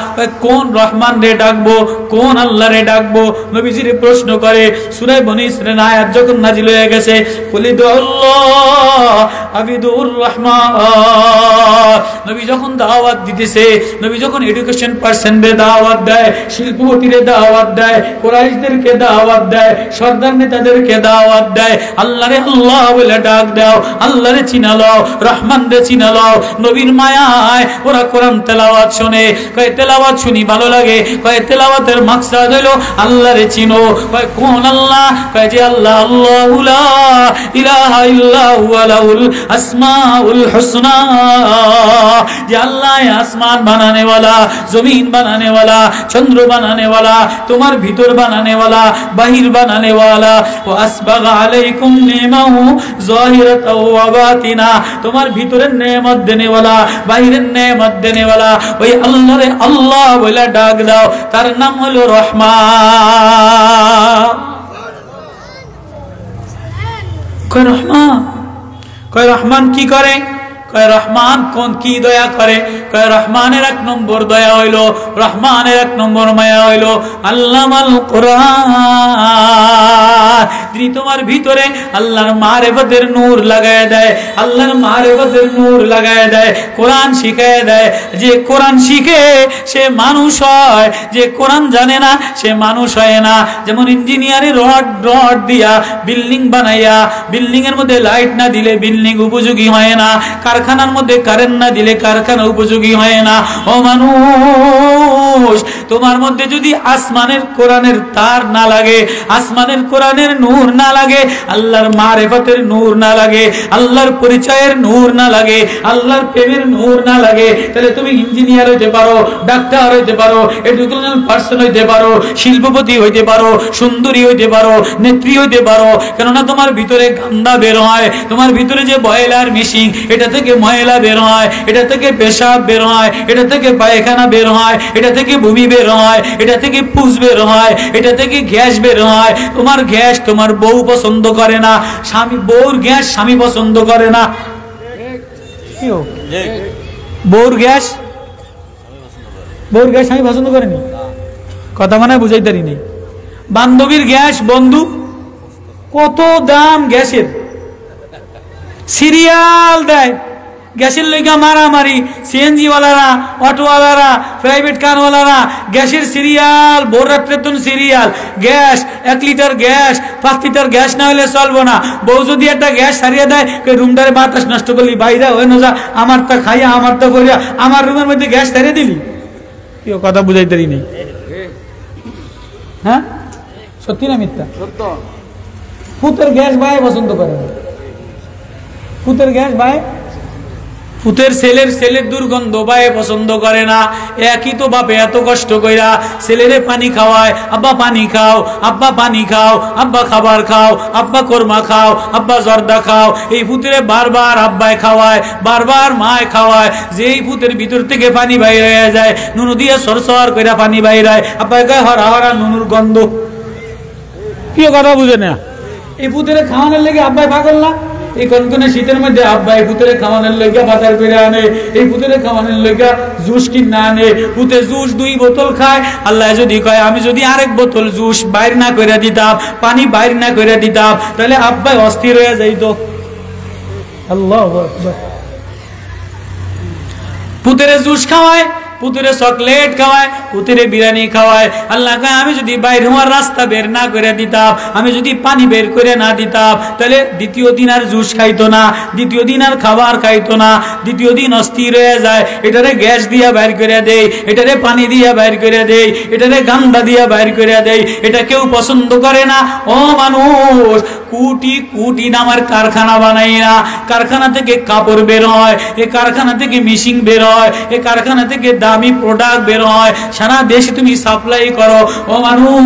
কোন রহমান রে ডাকবো, কোন আল্লাহ রে ডাকবো? নবীজির প্রশ্ন করে। সূরা বনী ইসরাঈল আয়াত যখন নাজিল হয়ে গেছে, কুলি দুআল্লাহ আবিদুর রহমান, নবী যখন দাওয়াত দিতেছে, নবী যখন এডুকেশন পার্সনদের দাওয়াত দেয়, শিল্পপতিরে দাওয়াত দেয়, কুরাইশদেরকে দাওয়াত দেয়, সর্দার নেতাদেরকে দাওয়াত দেয়, আল্লাহরে আল্লাহ বলে ডাক দাও, আল্লাহরে চিনা লও, রহমান রে চিনা লও। নবীর মায়ায় ওরা কোরআন তেলাওয়াত শুনে, কয় তেলাওয়াত শুনি ভালো লাগে, কয় তেলাওয়াতের মাকসাদ হলো আল্লাহরে চিনো। কয় কোন আল্লাহ? কয় যে আল্লাহ আল্লাহু লা ইলাহা ইল্লা হুয়া লাহুল আসমাউল হুসনা, যে আল্লাহ আসমান বানানে वाला, जमीन बनाने वाला, चंद्र बनाने वाला, तुम्हार भीतर बनाने वाला, बाहिर बनाने वाला, वो अस्बग अलैकुम निअमहु ज़ाहिरतन व बातिना, तुम्हार भीतर नेमत देने वाला, बाहिर नेमत देने वाला, वही अल्लाह रे अल्लाह बोला डाक दाओ, तार नाम हलो रहमान। कोई रहमान, कोई रहमान की करे? কয় রহমান কোন কি দয়া করে? কয় রহমানের এক নম্বর দয়া হইল, রহমানের এক নম্বর মায়া হইল আল্লামাল কোরআন। তিনি তোমার ভিতরে আল্লাহর মারিফতের নূর লাগায় দেয়, আল্লাহর মারিফতের নূর লাগায় দেয়, কোরআন শিখায় দেয়। যে কোরআন শিখে সে মানুষ হয়, যে কোরআন জানে না সে মানুষ হয় না। যেমন ইঞ্জিনিয়ারে রড দিয়া বিল্ডিং বানাইয়া, বিল্ডিং এর মধ্যে লাইট না দিলে বিল্ডিং উপযোগী হয় না, কারখানার মধ্যে কারেন্ট না দিলে কারখানা উপযোগী হয় না। ও মানুষ, তোমার মধ্যে যদি আসমানের কোরআনের তার না লাগে, আসমানের কোরআনের নূর না লাগে, আল্লাহর মারিফতের নূর না লাগে, আল্লাহর পরিচয়ের নূর না লাগে, আল্লাহর প্রেমের নূর না লাগে, তাহলে তুমি ইঞ্জিনিয়ার হইতে পারো, ডাক্তার হইতে পারো, এডুকেশনাল পার্সন হইতে পারো, শিল্পপতি হইতে পারো, সুন্দরী হইতে পারো, নেত্রী হইতে পারো, কেননা তোমার ভিতরে গান্দা বের হয়, তোমার ভিতরে যে বয়লার মেশিন, এটা থেকে ময়লা বের হয়, এটা থেকে পেশাব বের হয়, এটা থেকে পায়খানা বের হয়, এটা থেকে ভূমি বের হয়, এটা থেকে পুষ বের হয়, এটা থেকে গ্যাস বের হয়। তোমার গ্যাস তোমার বউ পছন্দ করে না, স্বামী বউর গ্যাস স্বামী পছন্দ করে না। বউর গ্যাস স্বামী পছন্দ করেনি, কথা মানে বুঝাইতে নেই। বান্ধবীর গ্যাস বন্ধু, কত দাম গ্যাসের, সিরিয়াল দেয় গ্যাসের লইগা মারামারি, সিএনজি ওয়ালারা, অটোওয়ালারা, প্রাইভেট কারওয়ালারা গ্যাসের সিরিয়াল, ভোর রাত্রে তো serial. Gas 1 litre gas, 5 litre gas না হলে চলবো না। বউ যদি একটা গ্যাস সারিয়ে দেয়, রুমটারে বাতাস নষ্ট করলি, বাইরে ওই না যা, আমার তা খাইয়া আমার তা করিয়া আমার রুমের মধ্যে গ্যাস সারিয়ে দিলি, কেউ কথা বুঝাইতে নেই। হ্যাঁ সত্যি না মিথ্যা? ফুতের গ্যাস ভাই পছন্দ করে না, ফুতের গ্যাস ভাই, পুতের ছেলের দুর্গন্ধ বায়ে পছন্দ করে না। একই তো বাপে এত কষ্ট কইরা ছেলেরে পানি খাওয়ায়, আব্বা পানি খাও, আব্বা পানি খাও, আব্বা খাবার খাও, আব্বা কোরমা খাও, আব্বা জর্দা খাও। এই পুতেরে বারবার আব্বায় খাওয়ায়, বারবার মায় খাওয়ায়। যেই পুতের ভিতর থেকে পানি বাইরে হয়ে যায়, নুনু দিয়ে সরসর কইরা পানি বাইরে হয়, আব্বাই কয় হরা হরা নুনুর গন্ধ। কি কথা বুঝে না? এই পুতেরে খাওয়ানোর লেগে আব্বাই পাগল না? এই কনকনে শীতের মধ্যে আব্বা এই পুতেরে খাওয়ানোর লইগা বাজার করে আনে, এই পুতেরে খাওয়ানোর লইগা জুস কিনা আনে। পুতে জুস 2 বোতল খায়। আল্লাহ যদি কয় আমি যদি আরেক বোতল জুস বাইর না করে দিতাম, পানি বাইর না করে দিতাম, তাহলে আব্বাই অস্থির হয়ে যাইতো। আল্লাহু আকবার। পুতেরে জুস খাওয়ায়, পুতুরে চকলেট খাওয়ায়, পুতুরে বিরিয়ানি খাওয়ায়। আল্লাহ কয় আমি যদি বাইরে হওয়ার রাস্তা বের না করে দিতাম, আমি যদি পানি বের করে না দিতাম, তাহলে দ্বিতীয় দিন আর জুস খাইতো না, দ্বিতীয় দিন আর খাবার খাইতো না, দ্বিতীয় দিন অস্থির হয়ে যায়। এটারে গ্যাস দিয়া বাইর করে দেই, এটারে পানি দিয়া বাইর করে দেই, এটারে গান্দা দিয়া বাইর করে দেই, এটা কেউ পছন্দ করে না। ও মানুষ, কোটি কোটি নামের কারখানা বানাই না, কারখানা থেকে কাপড় বের হয়, এই কারখানা থেকে মেশিন বের হয়, এই কারখানা থেকে দামি প্রোডাক্ট বের হয়, সারা দেশে তুমি সাপ্লাই করো। ও মানুষ,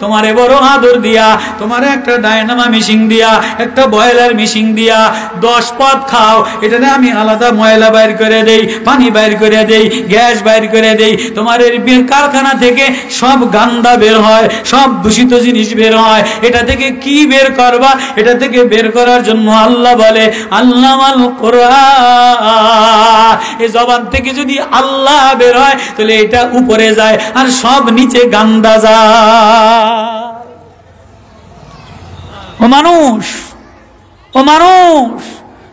তোমারে বড় আদর দিয়া, তোমার একটা ডায়নামা মেশিন দিয়া, একটা বয়লার মেশিন দিয়া 10 পদ খাও, এটাতে আমি আলাদা ময়লা বাইর করে দেই, পানি বাইর করে দেই, গ্যাস বাইর করে দেই। তোমার এর কারখানা থেকে সব গান্দা বের হয়, সব দূষিত জিনিস বের হয়। এটা থেকে কি বের করবা? এটা থেকে বের করার জন্য আল্লাহ বলে আল্লামাল কোরআন। এই জবান থেকে যদি আল্লাহ বের হয় তাহলে এটা উপরে যায় আর সব নিচে গান্দা যায়। ও মানুষ, ও মানুষ,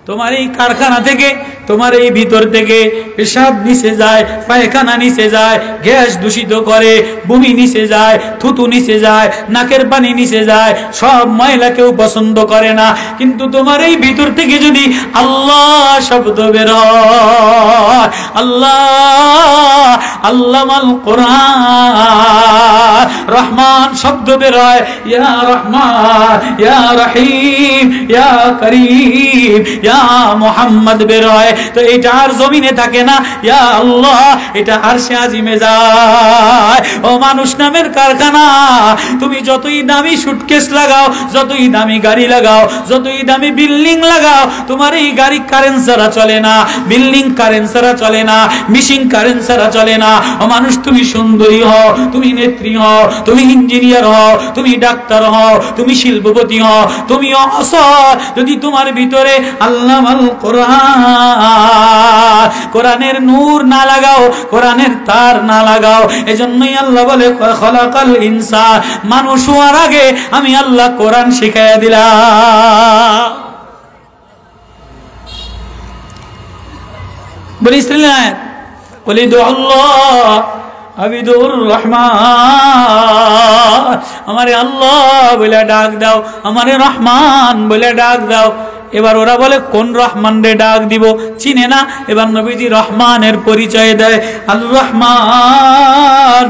তোমার এই কারখানা থেকে, তোমার এই ভিতর থেকে পেশাব নিচে যায়, পায়খানা নিচে যায়, গ্যাস দূষিত করে, বমি নিচে যায়, থুতু নিচে যায়, নাকের পানি নিচে যায়, সব ময়লা কেউ পছন্দ করে না। কিন্তু তোমার এই ভিতর থেকে যদি আল্লাহ শব্দ বের হয়, আল্লাহ, আল্লামাল কোরআন, রহমান শব্দ বের হয়, ইয়া রহমান, ইয়া রহিম, ইয়া করিম, ইয়া মুহাম্মদ বের হয়, তো এটা আর জমিনে থাকে না, ইয়া আল্লাহ, এটা আরশে আজিমে যায়। ও মানুষ নামের কারখানা, তুমি যতই দামি সুটকেস লাগাও, যতই দামি গাড়ি লাগাও, যতই দামি বিল্ডিং লাগাও, তোমার এই গাড়ি কারেন্ট ছাড়া চলে না, বিল্ডিং কারেন্ট ছাড়া চলে না, মেশিন কারেন্ট ছাড়া চলে না। ও মানুষ, তুমি সুন্দরী হও, তুমি নেত্রী হও, তুমি ইঞ্জিনিয়ার হও, তুমি ডাক্তার হও, তুমি শিল্পপতি হও, তুমি অসর, যদি তোমার ভিতরে আল্লামাল কোরআন, কোরআনের নূর না লাগাও, কোরআনের তার না লাগাও। এজন্যই আল্লাহ বলে খলাকাল ইনসান, মানুষ হওয়ার আগে আমি আল্লাহ কোরআন শিখাইয়া দিলাম। বলিছিলেন বলি দো আল্লাহ আবিদুর রহমান, আমারে আল্লাহ বলে ডাক দাও, আমারে রহমান বলে ডাক দাও। এবার ওরা বলে কোন রহমান রে ডাক দিব, চিনে না। এবার নবীজি রহমানের পরিচয় দেয়, আল রহমান,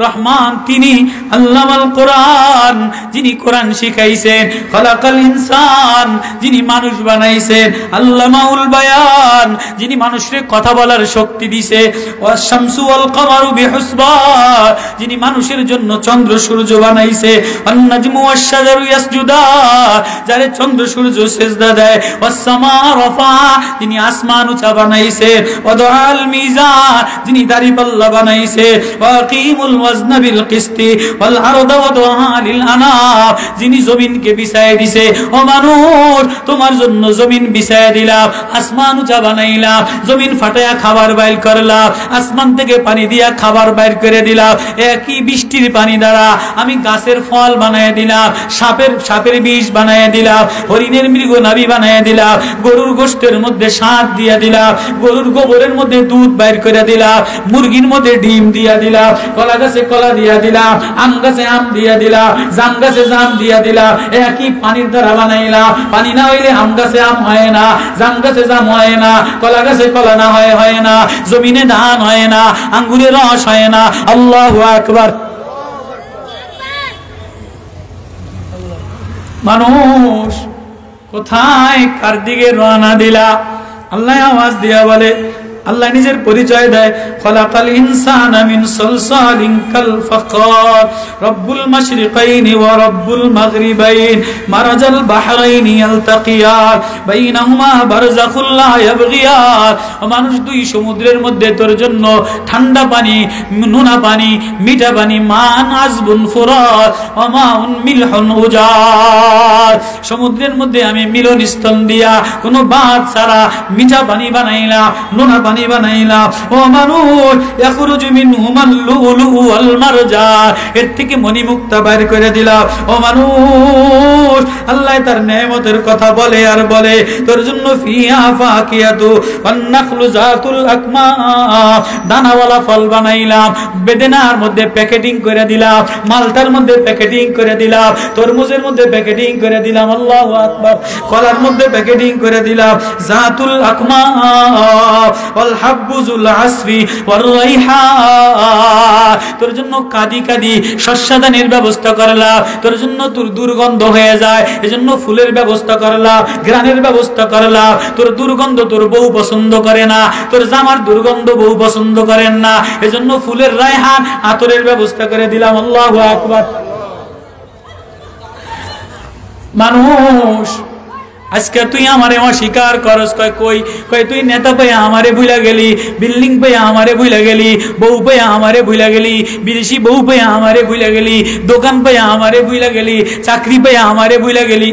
রহমান তিনি আল্লামাল কোরআন, যিনি কোরআন শিখাইছেন, খলাকাল ইনসান, যিনি মানুষ বানাইছেন, আল্লামাউল বায়ান, যিনি মানুষের কথা বলার শক্তি দিছে, ওয়াস শামসু ওয়াল কমারু বিহুসবান, যিনি মানুষের জন্য চন্দ্র সূর্য বানাইছে, ওয়ান নাজমু ওয়াশ শাজারু ইয়াসজুদান, যারে চন্দ্র সূর্য সিজদা দেয়, ওয়াস সামা রাফা, যিনি আসমান উঁচা বানাইছে, ওয়াদাল মিজান, যিনি দাড়িপাল্লা বানাইছে, ওয়াকিমুল ওয়াজন বিল কিসতি ওয়াল আরদা ওয়াদাহা লিল আনাম, যিনি জমিনকে বিছায় দিছে। ও মানুষ, তোমার জন্য জমিন বিছায় দিলাম, আসমান উঁচা বানাইলাম, জমিন ফাটায়া খাবার বাইর করলাম, আসমান থেকে পানি দিয়া খাবার বাইর করে দিলাম, একই বৃষ্টির পানি দ্বারা আমি গাছের ফল বানায় দিলাম, সাপের বিষ বানায় দিলাম, হরিণের মৃগ নাভি বানায় দিলাম, গরুর গোশতের মধ্যে শাঁখ দিয়া দিলাম, গরুর গোবরের মধ্যে দুধ বাইর করে দিলাম, মুরগির মধ্যে ডিম দিয়া দিলাম, কলা গাছে কলা দিয়া দিলাম, আম গাছে আম দিয়া দিলাম, জাম গাছে জাম দিয়া দিলাম, একই পানির দ্বারা বানাইলাম। পানি না হইলে আম গাছে আম হয় না, জাম গাছে জাম হয় না, কলা গাছে কলা না হয় না, জমিনে ধান হয় না, আঙ্গুরের রস হয় না। আল্লাহু আকবার। মানুষ কোথায় কার দিকে রওনা দিলা? আল্লাহ আওয়াজ দিয়া বলে, আল্লাহ নিজের পরিচয় দেয়, খলাকাল ইনসানা মিন সালসালিন কাল ফাখার, রব্বুল মাশরিকাইনি ওয়া রব্বুল মাগরিবাইন, মারাজাল বাহরাইনি ইয়ালতাকিয়ান, বাইনাহুমা বারযাখুল লা ইয়াবগিয়ান। মানুষ দুই সমুদ্রের মধ্যে তোর জন্য ঠান্ডা পানি, নুনা পানি, মিঠা পানি, মান আযবুন ফুরাত ওয়া মাউন মিলহুন উজাত, সমুদ্রের মধ্যে আমি মিলন স্থল দিয়া কোনো বাঁধ ছাড়া মিঠা পানি বানাইলাম, নুনা পানি বানাইলাম। ও মানুষ, ইয়াখরুজু মিনহুমাল লুলু ওয়াল মারজান, এর থেকে মণিমুক্তা বাইর করে দিলাম। ও মানুষ, আল্লাহ তার নেয়ামতের কথা বলে আর বলে, তোর জন্য ফিহা ফাকিয়াতু ওয়ান নাখলু যাতুল আকমাম, দানাওয়ালা ফল বানাইলাম, বেদেনার মধ্যে প্যাকেটিং করে দিলাম, মালটার মধ্যে প্যাকেটিং করে দিলাম, তরমুজের মধ্যে প্যাকেটিং করে দিলাম, আল্লাহু আকবার, কলার মধ্যে প্যাকেটিং করে দিলাম, যাতুল আকমাম ওয়াল হাব্বুজুল আসফি ওয়ার রাইহান, তোর জন্য কাদি কাদি শস্যদানের ব্যবস্থা করলাম, তোর জন্য তোর দুর্গন্ধ হয়ে যায় এজন্য ফুলের ব্যবস্থা করলাম, ঘ্রাণের ব্যবস্থা করলাম। তোর দুর্গন্ধ তোর বউ পছন্দ করে না, তোর জামার দুর্গন্ধ বউ পছন্দ করেন না, এজন্য ফুলের রায়হান আতরের ব্যবস্থা করে দিলাম। আল্লাহু আকবার। মানুষ আজকে তুই আমারে অস্বীকার করস, কই কই তুই নেতা পাইয়া আমারে ভুলা গেলি, বিল্ডিং পাইয়া আমারে ভুলা গেলি, বউ পাইয়া আমারে ভুলা গেলি, বিদেশি বউ পাইয়া আমারে ভুলা গেলি, দোকান পাইয়া আমারে ভুলা গেলি, চাকরি পাইয়া আমারে ভুলা গেলি।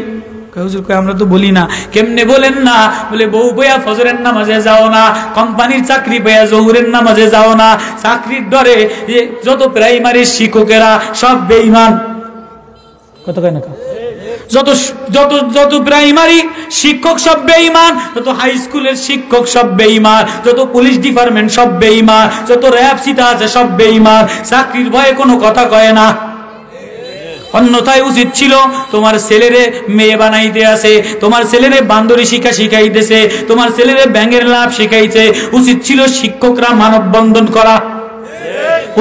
হুজুর কই আমরা তো বলি না। কেমনে বলেন না? বলে বউ পাইয়া ফজরের নামাজে যাও না, কোম্পানির চাকরি পাইয়া জোহরের নামাজে যাও না, চাকরির ডরে যে যত প্রাইমারির শিক্ষকেরা সব বেঈমান। কত কয় না যত যত যত প্রাইমারি শিক্ষক সব বেঈমান, যত হাই স্কুলের শিক্ষক সব বেঈমান, যত পুলিশ ডিপার্টমেন্ট সব বেঈমান, যত র‍্যাব সিটা আছে সব বেঈমান, চাকরির ভয়ে কোনো কথা কয় না। অন্যথায় উচিত ছিল তোমার ছেলেরে মেয়ে বানাইতে আছে, তোমার ছেলেরে বান্দরি শিখাইতেছে, তোমার ছেলেরে ব্যাঙের লাভ শিখাইছে। উচিত ছিল শিক্ষকরা মানববন্ধন করা,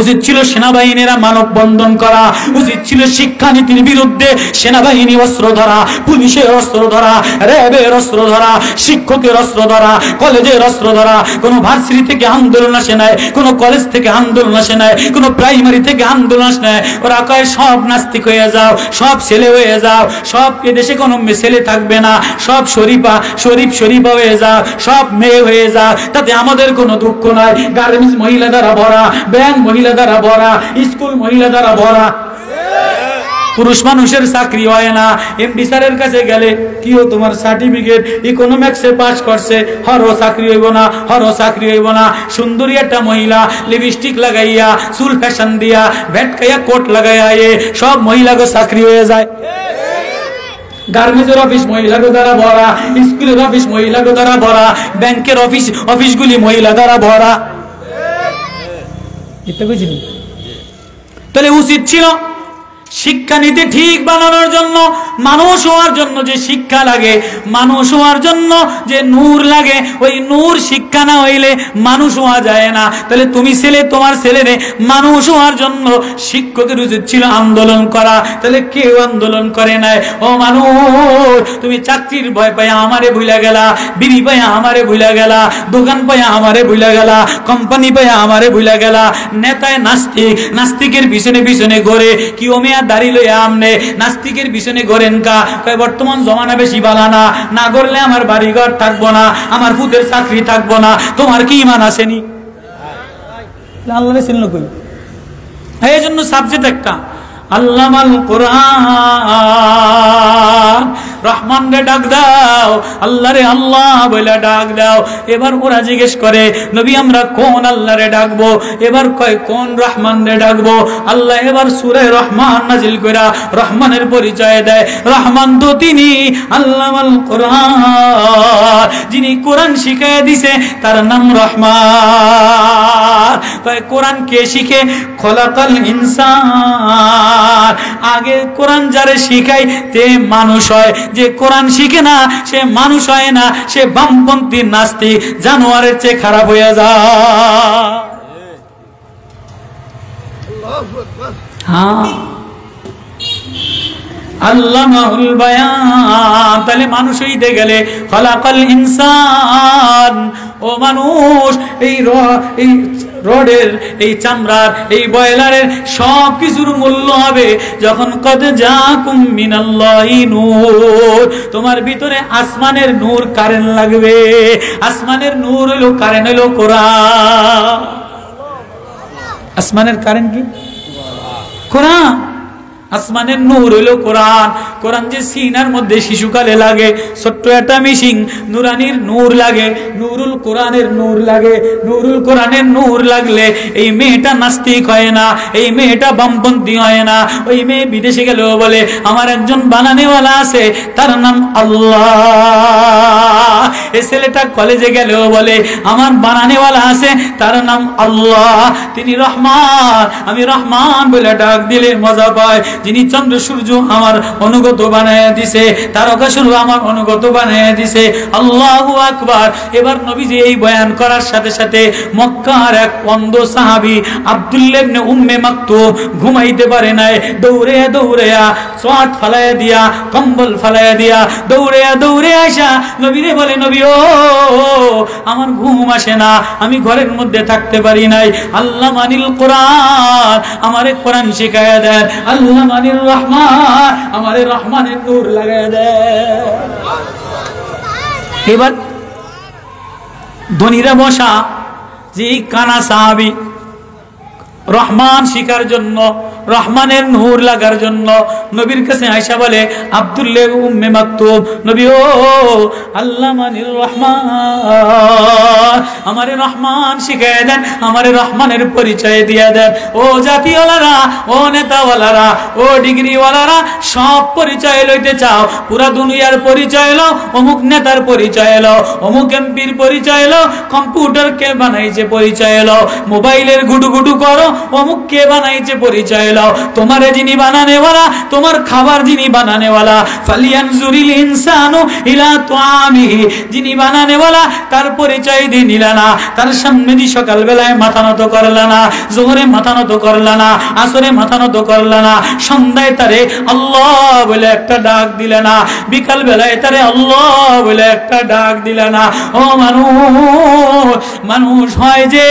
উচিত ছিল সেনাবাহিনীরা মানববন্ধন করা, উচিত ছিল শিক্ষানীতির বিরুদ্ধে সেনাবাহিনী অস্ত্র ধরা, পুলিশের অস্ত্র ধরা, র্যাবের অস্ত্র ধরা, শিক্ষকের অস্ত্র ধরা, কলেজের অস্ত্র ধরা। কোনো ভার্সিটি থেকে আন্দোলন আসে নাই, কোনো কলেজ থেকে আন্দোলন আসে নাই, কোনো প্রাইমারি থেকে আন্দোলন আসে নাই। ওরা কয় সব নাস্তিক হয়ে যাও, সব ছেলে হয়ে যাও, সব এদেশে কোনো ছেলে থাকবে না, সব শরীফা হয়ে যাও, সব মেয়ে হয়ে যাও, তাতে আমাদের কোনো দুঃখ নাই। গার্মেন্টস মহিলা দ্বারা ভরা, ব্যাংক মহিলা দ্বারা ভরা, স্কুল মহিলা দ্বারা ভরা। পুরুষ মানুষের চাকরি হয় না। এমডি স্যারের কাছে গেলে কি তোমার সার্টিফিকেট ইকোনমিক্সে পাস করছে, হরো চাকরি হইব না, হরো চাকরি হইব না। সুন্দরী একটা মহিলা লিপস্টিক লাগাইয়া, চুল ফ্যাশন দিয়া, ভেটকাইয়া কোট লাগাইয়া সব মহিলাকে চাকরি হয়ে যায়। গার্মেন্টসের অফিস মহিলাকে দ্বারা ভরা, স্কুলের অফিস মহিলাকে দ্বারা ভরা, ব্যাংকের অফিসগুলি মহিলা দ্বারা ভরা। তাহলে উচিত ছিল শিক্ষানীতি ঠিক বানানোর জন্য, মানুষ হওয়ার জন্য যে শিক্ষা লাগে, মানুষ হওয়ার জন্য যে নূর লাগে, ওই নূর শিক্ষা না হইলে মানুষ হওয়া যায় না। তাহলে তুমি তোমার ছেলেরে মানুষ হওয়ার জন্য শিক্ষকের উচিত ছিল আন্দোলন করা। তাহলে কেউ আন্দোলন করে নাই। ও মানুষ, তুমি চাকরির ভয় পাইয়া আমারে ভুলা গেলা, বিড়ি পাইয়া আমারে ভুলা গেলা, দোকান পাইয়া আমারে ভুলা গেলা, কোম্পানি পাইয়া আমারে ভুলা গেলা। নেতায় নাস্তিক, নাস্তিকের পিছনে পিছনে ঘরে কি ওমিয়া দাড়ি লইয়া আমনে নাস্তিকের পিছনে ঘরেন কা। বর্তমান জমানা বেশি বালানা, না করলে আমার বাড়িঘর থাকবো না, আমার পুতের চাকরি থাকবো না। তোমার কি ইমান আসেনি? আল্লাহ চিনল কই? এই জন্য সাবজেক্ট একটা আল্লামাল কোরআন। রহমান রে ডাক দাও, আল্লাহ রে আল্লাহ বলে ডাক দাও। এবার ওরা জিজ্ঞেস করে নবী আমরা কোন আল্লাহ রে ডাকবো? এবার কয় কোন রহমান রে ডাকবো? আল্লাহ এবার সূরা রহমান নাজিল কইরা রহমানের পরিচয় দেয়। রহমান তো তিনি আল্লামাল কোরআন, যিনি কোরআন শিখাইয়া দিছে তার নাম রহমান। কয় কোরআন কে শিখে? খলাকাল ইনসান। আগে কোরআন যারে শিখাই তে মানুষ হয়, যে কোরআন শিখে না সে মানুষ হয় না, সে বামপন্থী নাস্তিক জানোয়ারের চেয়ে খারাপ হয়ে যায়। হ্যাঁ, আল্লামাহুল বায়ান। তাহলে মানুষ হইতে গেলে খলাকাল ইনসান। ও মানুষ, এই রডের, এই চামড়ার, এই বয়লারের সব কিছুর মূল্য হবে যখন কদ জাকুম মিনাল্লাহি নূর। তোমার ভিতরে আসমানের নূর, কারেন্ট লাগবে। আসমানের নূর হইলো, কারেন্ট হইলো কোরআন। আসমানের কারেন্ট কি? কোরআন। আসমানের নূর হইল কোরআন। কোরআন যে সিনার মধ্যে শিশুকালে লাগে, ছোট্ট একটা মিশিং নুরানির নূর লাগে, নুরুল কোরআনের নূর লাগে। নুরুল কোরআনের নূর লাগলে এই মেয়েটা নাস্তিক হয় না, এই মেয়েটা বামপন্থী হয় না। ওই মেয়ে বিদেশে গেলেও বলে আমার একজন বানানেওয়ালা আছে, তার নাম আল্লাহ। এই ছেলেটা কলেজে গেলেও বলে আমার বানানেওয়ালা আছে, তার নাম আল্লাহ। তিনি রহমান, আমি রহমান বলে ডাক দিলে মজা পায়। যিনি চন্দ্র সূর্য আমার অনুগত অনুগত বানায় দিছে, তারকাসুর আমার অনুগত বানায় দিছে। আল্লাহু আকবার। এবার নবীজি এই বয়ান করার সাথে সাথে মক্কার এক অন্ধ সাহাবী আব্দুল্লাহ ইবনে উম্মে মাকতুম ঘুমাইতে পারে নাই, দৌড়ে দৌড়ে সোয়াট ফালায়া দিয়া, কম্বল ফালায়া দিয়া দৌড়ে দৌড়ে আসা নবীরে বলে, নবী ও আমার ঘুম আসে না, আমি ঘরের মধ্যে থাকতে পারি নাই, আল্লাহ মানিল কোরআন, আমারে কোরআন শিখায়া দেন, আল্লাহ মানিল রহমান, আমারে রহমানের নূর লাগায়া দেন। এবার ধনীরা বসা যে কানা সাহাবী রহমান শিখার জন্য, রহমানের নূর লাগার জন্য নবীর কাছে আয়েশা বলে, আব্দুল্লাহ উম্মে মাকতুম, নবী ও আল্লাহ মানির রহমান, আমারে রহমান শিখায় দেন, আমারে রহমানের পরিচয় দিয়ে দেন। ও জাতিওয়ালারা, ও নেতাওয়ালারা, ও ডিগ্রিওয়ালারা, সব পরিচয় লইতে চাও, পুরা দুনিয়ার পরিচয় লো, অমুক নেতার পরিচয় লো, অমুক এমপির পরিচয় লো, কম্পিউটার কে বানাইছে পরিচয় লো, মোবাইলের গুডু গুডু করো, অমুক কে বানাইছে পরিচয় লাও। তোমারে যিনি বানানেওয়ালা, তোমার খাবার যিনি বানানেওয়ালা, ফালিয়ানজুরিল ইনসানু ইলা তুআমিহি, যিনি বানানেওয়ালা তার পরিচয় দিয়ে নিলা না, তার সামনে দি সকাল বেলায় মাথা নত করলা না, জোহরে মাথা নত করলা না, আসরে মাথা নত করলা না, সন্ধ্যায় তারে আল্লাহ বলে একটা ডাক দিলে না, বিকাল বেলায় তারে আল্লাহ বলে একটা ডাক দিলে না। ও মানুষ হয় যে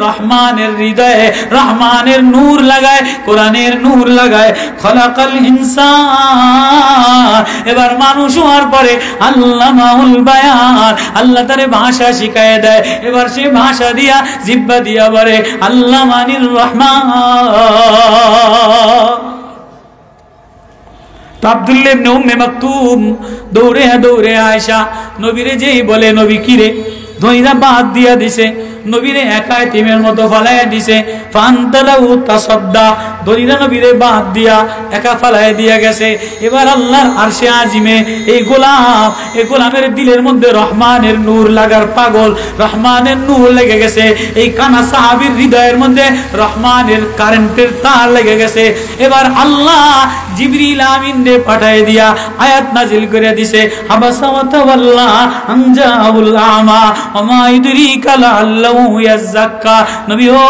রহমানের হৃদয়ে রহমানের নূর লাগায়, কোরআনের নূর লাগায়, খলাকাল ইনসান। এবার মানুষ হওয়ার পরে আল্লামাউল বায়ান, আল্লাহ তারে ভাষা শিখায় দেয়। এবার সে ভাষা দিয়া, জিহ্বা দিয়া বলে আল্লাহ মানির রহমান। তো আব্দুল্লাহ ইবনে উম্মে মাকতুম দৌড়ে দৌড়ে আয়েশা নবীরে যেই বলে, নবী কিরে, ধনীরা বাদ দিয়া দিছে, নবীরে একা এতিমের মতো ফালাইয়া দিছে, ফান্তালাহু তাসাদ্দা, ধনীরা নবীরে বাদ দিয়া একা ফালাইয়া দিয়া গেছে। এবার আল্লাহর আরশে আজিমে এই গোলামের দিলের মধ্যে রহমানের নূর লাগার পাগল, রহমানের নূর লেগে গেছে। এই কানা সাহাবীর হৃদয়ের মধ্যে রহমানের কারেন্টের তার লেগে গেছে। এবার আল্লাহ জিবরিল আমিন রে পাঠায় দিয়া আয়াত নাজিল করে দিছে, আবাসা ওয়া তাওয়াল্লা আনজাউল আমা ওয়া মা ইদরিকা লাআল্লাহু ইয়াযাক্কা। নবী ও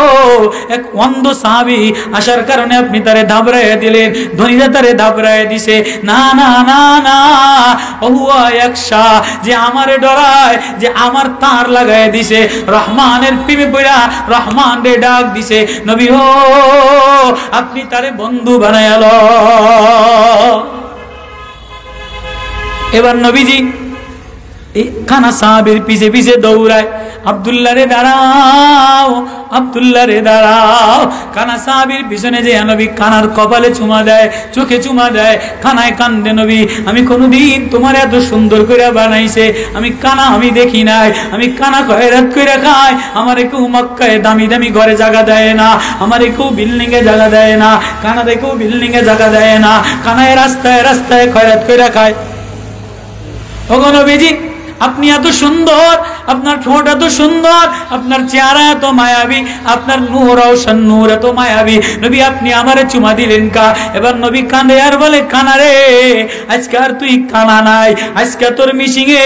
এক অন্ধ সাহাবী আসার কারণে আপনি তারে দাবড়ায় দিলেন, ধনীরা তারে দাবড়ায় দিছে। না না না না, ওহুয়া ইয়াকশা, যে আমারে ডরায়, যে আমার তার লাগায় দিছে, রহমানের প্রেমে পড়া রহমান রে ডাক দিছে। নবী ও আপনি তারে বন্ধু বানায়াল। এবার নবীজি এই কানা সাহাবীর পিছে পিছে দৌড়ায়, আব্দুল্লাহ রে দাঁড়াও, আব্দুল্লাহ রে দাঁড়াও। কানা সাহাবীর পিছনে যে নবী কানার কপালে চুমা দেয়, চোখে চুমা দেয়, কানায় কান্দে, নবী আমি কোনোদিন তোমার এত সুন্দর করে বানাইছে আমি কানা আমি দেখি নাই, আমি কানা খয়রাত করে খাই, আমারে কেউ মক্কায় দামি দামি ঘরে জায়গা দেয় না, আমারে কেউ বিল্ডিং এ জায়গা দেয় না, কানাতে কেউ বিল্ডিং এ জায়গা দেয় না, কানায় রাস্তায় রাস্তায় খয়রাত করে খায়। ওগো নবীজি আপনি এত সুন্দর, আপনার ঠোঁট এত সুন্দর, আপনার চেহারা এত মায়াবী, আপনার নূর রওশন নূর এত মায়াবী, নবী আপনি আমারে চুমা দিলেন কা? এবার নবী কাঁদে আর বলে, কানা রে আজকে আর তুই কানা নাই, আজকে তোর মিশিংয়ে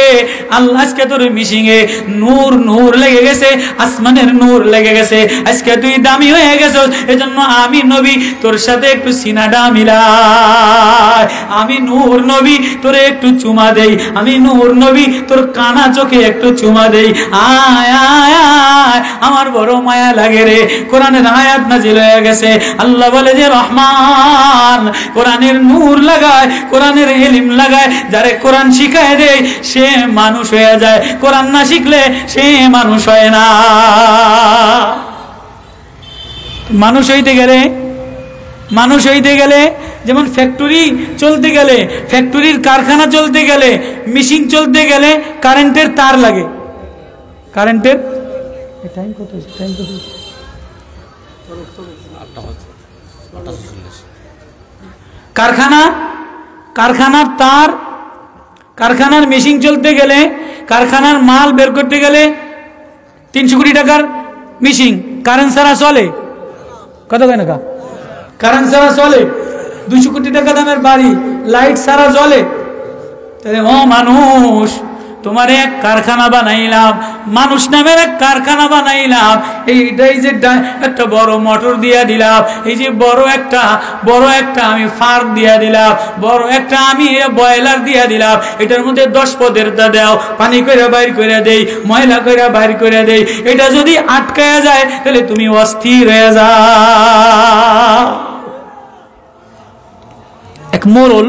আল্লাহ, আজকে তোর মিশিংয়ে নূর নূর লেগে গেছে, আসমানের নূর লেগে গেছে, আজকে তুই দামি হয়ে গেছ। এজন্য আমি নবী তোর সাথে একটু সিনাডা মিলাই, আমি নূর নবী তোরে একটু চুমা দেই, আমি নূর নবী তোর কানা চোখে একটু চুমা দেই, আয় আয় আয়, আমার বড় মায়া লাগে রে। কোরআনের আয়াত নাজিল হয়ে গেছে, আল্লাহ বলে যে রহমান কোরআনের নূর লাগায়, কোরআনের ইলম লাগায়, যারে কোরআন শিখায় দেয় সে মানুষ হয়ে যায়, কোরআন না শিখলে সে মানুষ হয় না। মানুষ হইতে গেলে যেমন ফ্যাক্টরি চলতে গেলে, ফ্যাক্টরির কারখানা চলতে গেলে, মেশিন চলতে গেলে কারেন্টের তার লাগে, কারেন্টের টাইম কত, কারখানার তার, কারখানার মেশিন চলতে গেলে, কারখানার মাল বের করতে গেলে 300 কোটি টাকার মেশিন, কারেন্ট ছাড়া চলে? কত কেন কারেন্ট ছাড়া চলে? 200 কোটি টাকা দামের বাড়ি লাইট সারা জ্বলে। তাহলে ও মানুষ, তোমার এক কারখানা বানাইলাম, মানুষ নামের এক কারখানা বানাইলাম, এইটাই যে একটা বড় মোটর দিয়া দিলাম, এই যে বড় একটা আমি ফার্ম দিয়া দিলাম, বড় একটা আমি বয়লার দিয়া দিলাম, এটার মধ্যে 10 পদের দাও, পানি কইরা বাইর করে দেই, ময়লা কইরা বাইর করে দেই, এটা যদি আটকায়া যায় তাহলে তুমি অস্থির হয়ে যাও। এক মোড়ল,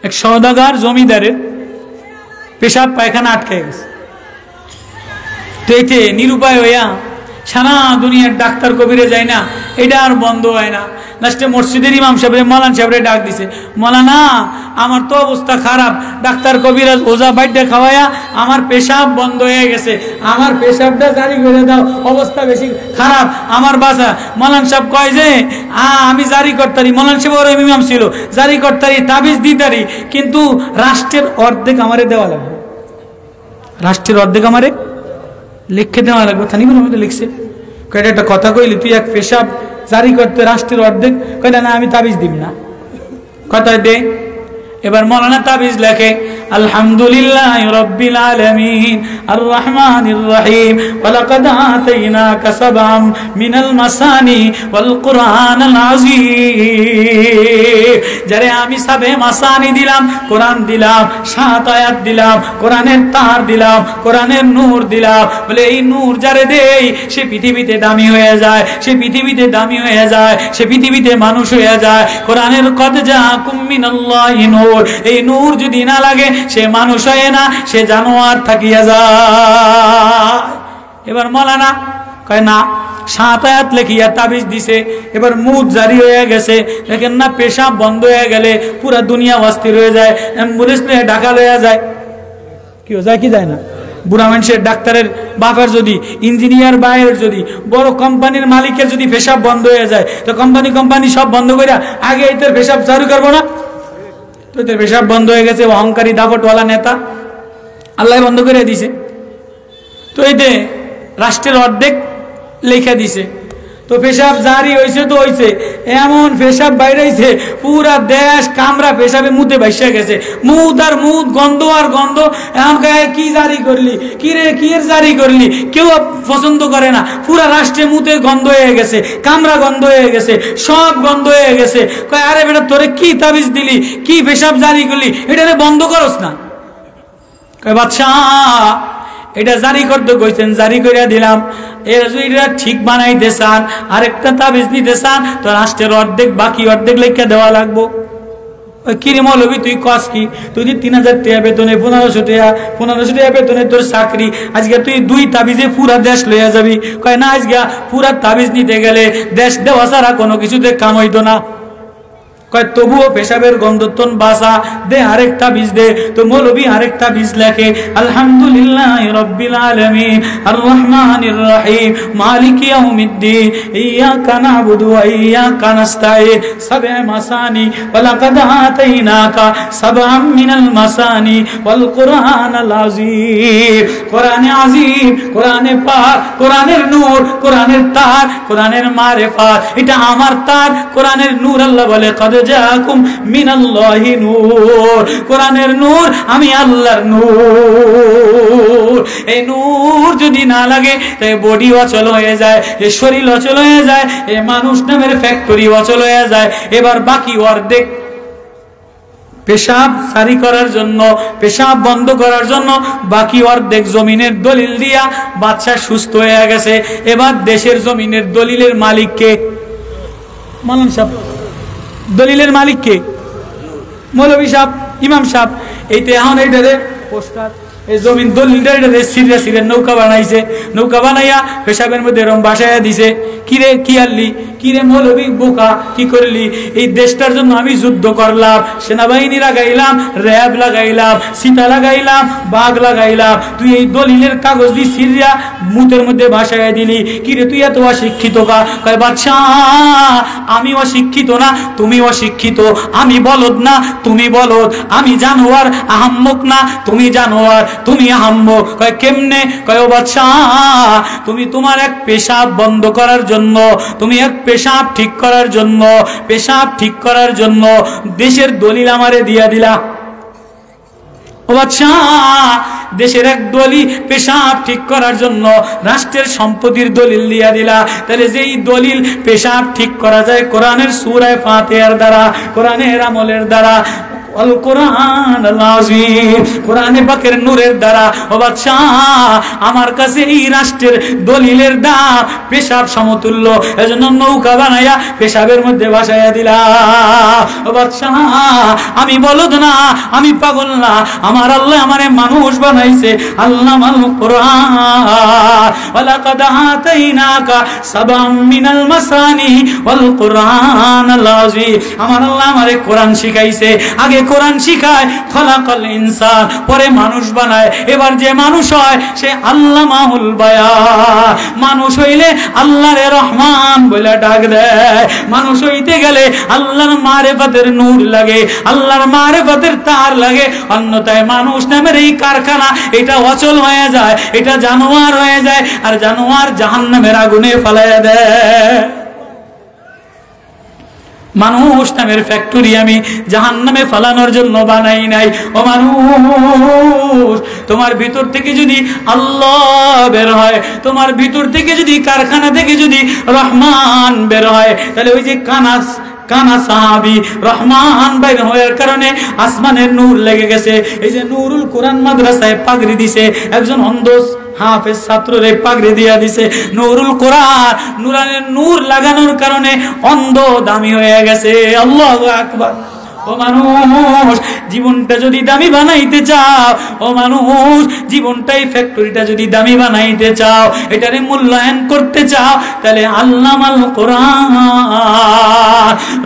এক সওদাগার জমিদারের পেশাব পায়খানা আটকে গেছে। তো এতে নিরুপায় হইয়া সারা দুনিয়ার ডাক্তার কবিরে যায় না, এটা আর বন্ধ হয় না। লাস্টে মসজিদের ইমাম সাহেব মৌলানা সাহেবরে ডাক দিছে, মৌলানা আমার তো অবস্থা খারাপ, ডাক্তার কবিরাজ ওজা বাইডে খাওয়ায়া আমার পেশাব বন্ধ হয়ে গেছে, আমার পেশাবটা জারি করে দাও, অবস্থা বেশি খারাপ, আমার বাসা। মৌলানা সাহেব কয় যে আমি জারি করতারি, মৌলানা সাহেব ওর ইমাম ছিল, জারি করতারি, তাবিজ দিতারি, কিন্তু রাষ্ট্রের অর্ধেক আমারে দেওয়া লাগবে, রাষ্ট্রের অর্ধেক আমারে লিখে দেওয়া লাগবে। থানি মধ্যে লিখছে, কয়টা একটা কথা কইলি, তুই এক পেশাব জারি করতে রাষ্ট্রের অর্ধেক, কয়টা না আমি তাবিজ দিব না, কথা দে। এবার মৌলানা তাবিজ লেখে, আলহামদুলিল্লাহ রাব্বিল আলামিন আর রহমানির রহিম ওয়া লাকাদ আতাইনাকা সাবআম মিনাল মাসানি ওয়াল কুরআনাল আযীম। যারে আমি সবে মাসানি দিলাম, কোরআন দিলাম, 7 আয়াত দিলাম, কোরআনের তার দিলাম, কোরআনের নূর দিলাম, বলে এই নূর যারে দেই সে পৃথিবীতে দামি হয়ে যায়, সে পৃথিবীতে দামি হয়ে যায়, সে পৃথিবীতে মানুষ হয়ে যায়। কোরআনের কদ জাকুম মিনাল্লাহি নূর, এই নূর যদি না লাগে সে মানুষ হয় না, সে জানোয়ার থাকিয়া যায়। এবার মৌলানা কয় না, 7 আয়াত লেখিয়া তাবিজ দিছে, এবার মুদ জারি হয়ে গেছে। দেখেন না, পেশাব বন্ধ হয়ে গেলে পুরা দুনিয়া অস্থির হয়ে যায়, অ্যাম্বুলেন্স নিয়ে ঢাকা লইয়া যায়, কি যায় কি যায় না। বুড়া মানুষের ডাক্তারের বাপের যদি, ইঞ্জিনিয়ার বাইরের যদি, বড় কোম্পানির মালিকের যদি পেশাব বন্ধ হয়ে যায়, তো কোম্পানি সব বন্ধ করে আগে এদের পেশাব চালু করবো না? তো এদের পেশাব বন্ধ হয়ে গেছে, অহংকারী দাপটওয়ালা নেতা আল্লাহ বন্ধ করে দিছে। তো এতে রাষ্ট্রের অর্ধেক লেখা দিছে, তো পেশাব জারি হয়েছে, তো হয়েছে এমন পেশাব বাইরেছে পুরা দেশ কামরা পেশাবে মুতে বাইসা গেছে, মুদ আর মুদ, গন্ধ আর গন্ধ। এখন কি জারি করলি, কি রে কি এর জারি করলি, কেউ পছন্দ করে না, পুরা রাষ্ট্রে মুতে গন্ধ হয়ে গেছে, কামরা গন্ধ হয়ে গেছে, সব গন্ধ হয়ে গেছে। কয় আরে বেটা তোরে কি তাবিজ দিলি, কি পেশাব জারি করলি, এটা বন্ধ করস না? কয় বাদশাহ এটা জারি করতে কইছেন, জারি করিয়া দিলাম, এর যদি এটা ঠিক বানাইতে চান, আরেকটা তাবিজ নিতে চান, তো রাষ্ট্রের অর্ধেক বাকি অর্ধেক লেখা দেওয়া লাগবো। কিরে মৌলবি তুই কস কি, তুই 3000 টাকা বেতনে, 1500 টাকা বেতনে তোর চাকরি, আজকে তুই 2 তাবিজে পুরা দেশ লইয়া যাবি? কয় না, আজকে পুরা তাবিজ নিতে গেলে দেশ দেওয়া ছাড়া কোনো কিছুতে কাম হইতো না। কয় তবুও পেশাবের গন্ধতন বাসা দে, আরেকটা বীজ দে। তো মৌলবী আরেকটা বীজ লেখে, আলহামদুলিল্লাহ রাব্বিল আলামিন আর রহমানির রহিম মালিকি ইয়াউমিদ্দিন ইয়াকা নাবুদু ওয়া ইয়াকা নাস্তাঈন সাবআ মাসানি ওয়া লাকাদ আতাইনাকা সাবআম মিনাল মাসানি ওয়াল কুরআনাল আযীম। কোরআনে আযীম, কোরআনে পাক, কোরআনের নূর, কোরআনের তার, কোরআনের মারিফাত, এটা আমার তার, কোরআনের নূর। আল্লাহ বলে কদ জাকুম মিনাল্লাহি নূর, কোরআনের নূর, আমি আল্লাহর নূর। এই নূর যদি না লাগে তাই বডি অচল হয়ে যায়, এই শরীর অচল হয়ে যায়, এই মানুষ নামের ফ্যাক্টরি অচল হয়ে যায়। এবার বাকি অর্ধেক পেশাব সারি করার জন্য, পেশাব বন্ধ করার জন্য বাকি অর্ধেক জমিনের দলিল দিয়া বাদশা সুস্থ হয়ে গেছে। এবার দেশের জমিনের দলিলের মালিককে? মালান সাহেব। দলিলের মালিক কে? মৌলভী সাহেব, ইমাম সাহেব। এইতে এখন এইটারে পোস্টার, এই জমিন দলিলটা এটারে সিরিয়া সিরিয়া নৌকা বানাইছে, নৌকা বানাইয়া পেশাবের মধ্যে এরম বাসায় দিছে। কিরে কি আনলি, কিরে মৌলভী বোকা, কি করলি? এই দেশটার জন্য আমি যুদ্ধ করলাম, সেনাবাহিনী লাগাইলাম, র্যাব লাগাইলাম, সীতা লাগাইলাম, বাঘ লাগাইলাম, তুই এই দলিলের কাগজ দিয়ে সিরিয়া মুতের মধ্যে ভাসায় দিলি। কিরে তুই এত অশিক্ষিত কা? কয় বাদশা আমি অশিক্ষিত না, তুমি অশিক্ষিত, আমি বলদ না, তুমি বলদ, আমি জানোয়ার, আহাম্মক না, তুমি জানোয়ার, তুমি আহাম্মক। কয় কেমনে? কয় ও বাদশা তুমি তোমার এক পেশাব বন্ধ করার জন্য, তুমি এক পেশাব ঠিক করার জন্য, পেশাব ঠিক করার জন্য দেশের দলিল আমারে দিয়া দিলা। ও বাদশাহ, দেশের এক দলি পেশাব ঠিক করার জন্য রাষ্ট্রের সম্পত্তির দলিল দিয়া দিলা। তাহলে যেই দলিল পেশাব ঠিক করা যায় কোরআনের সূরা ফাতিহার দ্বারা, কোরআনের আমলের দ্বারা, আল কোরআন আল আযীম, কোরআনে পাকের নূরের দ্বারা। ও বাদশাহ, আমার কাছে এই রাষ্ট্রের দলিলের দাম পেশাব সমতুল্য, এজন্য নৌকা বানাইয়া পেশাবের মধ্যে ভাসাইয়া দিলা। ও বাদশাহ, আমি বলদ না, আমি পাগল না, আমার আল্লাহ আমারে মানুষ বানাইছে। আল্লামাল কোরআন ওয়ালাকাদ আতাইনাকা সাবআম মিনাল মাসানি ওয়াল কোরআন আল আযীম। আমার আল্লাহ আমারে কোরআন শিখাইছে। আগে কোরআন শিখায়, খলাকাল ইনসান, পরে মানুষ বানায়। এবার যে মানুষ হয় সে আল্লামাহুল বায়ান। মানুষ হইলে আল্লাহরে রহমান বলে ডাক দেয়, মানুষ হইতে গেলে আল্লাহর মারিফাতের নূর লাগে, আল্লাহর মারিফাতের তার লাগে। অন্যথায় মানুষ নামের এই কারখানা এটা অচল হয়ে যায়, এটা জানোয়ার হয়ে যায়, আর জানোয়ার জাহান্নামের আগুনে ফালাইয়া দেয়। মানুষ নামের ফ্যাক্টরি আমি জাহান্নামে ফালানোর জন্য বানাই নাই। ও মানুষ, তোমার ভিতর থেকে যদি আল্লাহ বের হয়, তোমার ভিতর থেকে যদি কারখানা থেকে যদি রহমান বের হয়, তাহলে ওই যে কানা সাহাবী রহমান বাইর হওয়ার কারণে আসমানের নূর লেগে গেছে। এই যে নূরুল কোরআন মাদ্রাসায় পাগড়ি দিছে, একজন অন্ধ হাফেজ ছাত্ররে পাগড়ি দিয়া দিছে। নূরুল কোরআন, নূরানের নূর লাগানোর কারণে অন্ধ দামি হয়ে গেছে। আল্লাহু আকবার। ও মানুষ, জীবনটা যদি দামি বানাইতে চাও, ও মানুষ, জীবনটাই ফ্যাক্টরিটা যদি দামি বানাইতে চাও, এটারে মূল্যায়ন করতে চাও, তাহলে আল্লামাল কোরআন,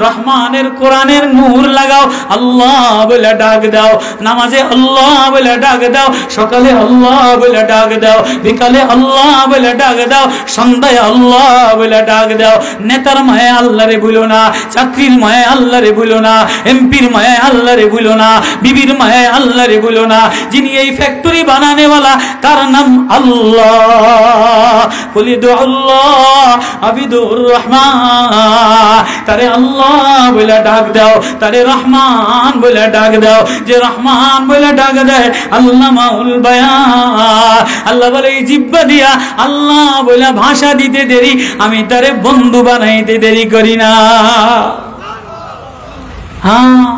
রহমানের কোরআনের নূর লাগাও, আল্লাহ বলে ডাক দাও। নামাজে আল্লাহ বলে ডাক দাও, সকালে আল্লাহ বলে ডাক দাও, বিকালে আল্লাহ বলে ডাক দাও, সন্ধ্যায় আল্লাহ বলে ডাক দাও। নেতার মায়ে আল্লাহরে ভুলো না, চাকরির মায়ে আল্লাহরে ভুলো না, এমপির মায়ে আল্লাহরে ভুলো না, বিবির মায়ে আল্লাহরে ভুলো না। যিনি এই ফ্যাক্টরি বানানেওয়ালা তার নাম আল্লাহ। কুলিদু আল্লাহ আবিদুর রহমান, তারে আল্লাহ বলে ডাক দাও, তারে রহমান বলে ডাক দাও। যে রহমান বলে ডাক দেয় আল্লামাউল বায়ান। আল্লাহ বলে এই জিহ্বা দিয়া আল্লাহ বলে ভাষা দিতে দেরি, আমি তারে বন্ধু বানাইতে দেরি করি না। হ্যাঁ,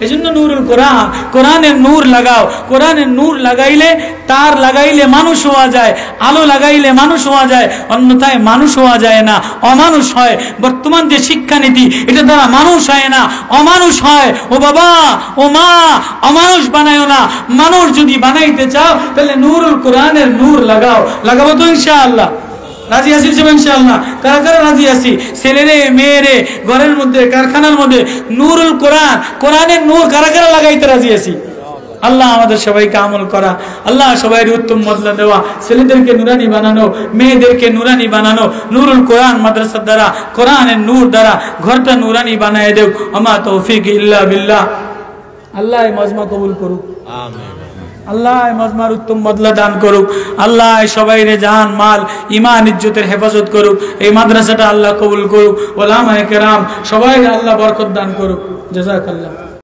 এজন্য নূরুল কোরআন, কোরআনের নূর লাগাও। কোরআনের নূর লাগাইলে, তার লাগাইলে মানুষ হওয়া যায়, আলো লাগাইলে মানুষ হওয়া যায়, অন্যথায় মানুষ হওয়া যায় না, অমানুষ হয়। বর্তমান যে শিক্ষানীতি, এটা দ্বারা মানুষ হয় না, অমানুষ হয়। ও বাবা, ও মা, অমানুষ বানায়ও না। মানুষ যদি বানাইতে চাও তাহলে নূরুল কোরআনের নূর লাগাও। লাগাবো তো ইনশাআল্লাহ? রাজি আছি ইনশাআল্লাহ? কারা কারা রাজি আছি? ছেলেরে মেয়েরে ঘরের মধ্যে, কারখানার মধ্যে নূরুল কোরআন, কোরআনের নূর কারা কারা লাগাইতে রাজি আছি? আল্লাহ আমাদের সবাইকে আমল করা, আল্লাহ সবাইকে উত্তম বদলা দেওয়া, ছেলেদেরকে নুরানি বানানো, মেয়েদেরকে নুরানি বানানো, নূরুল কোরআন মাদ্রাসার দ্বারা, কোরআনের নূর দ্বারা ঘরটা নুরানি বানায় দেও। আমা তৌফিক ইল্লা বিল্লাহ। আল্লাহ এই মজমা কবুল করুক, আমিন। আল্লাহ মজমার উত্তম বদলা দান করুক। আল্লাহ সবাইরে জান মাল ইমান ইজ্জতের হেফাজত করুক। এই মাদ্রাসাটা আল্লাহ কবুল করুক। ওলামায়ে কেরাম সবাই আল্লাহ বরকত দান করুক। জাযাকাল্লাহ।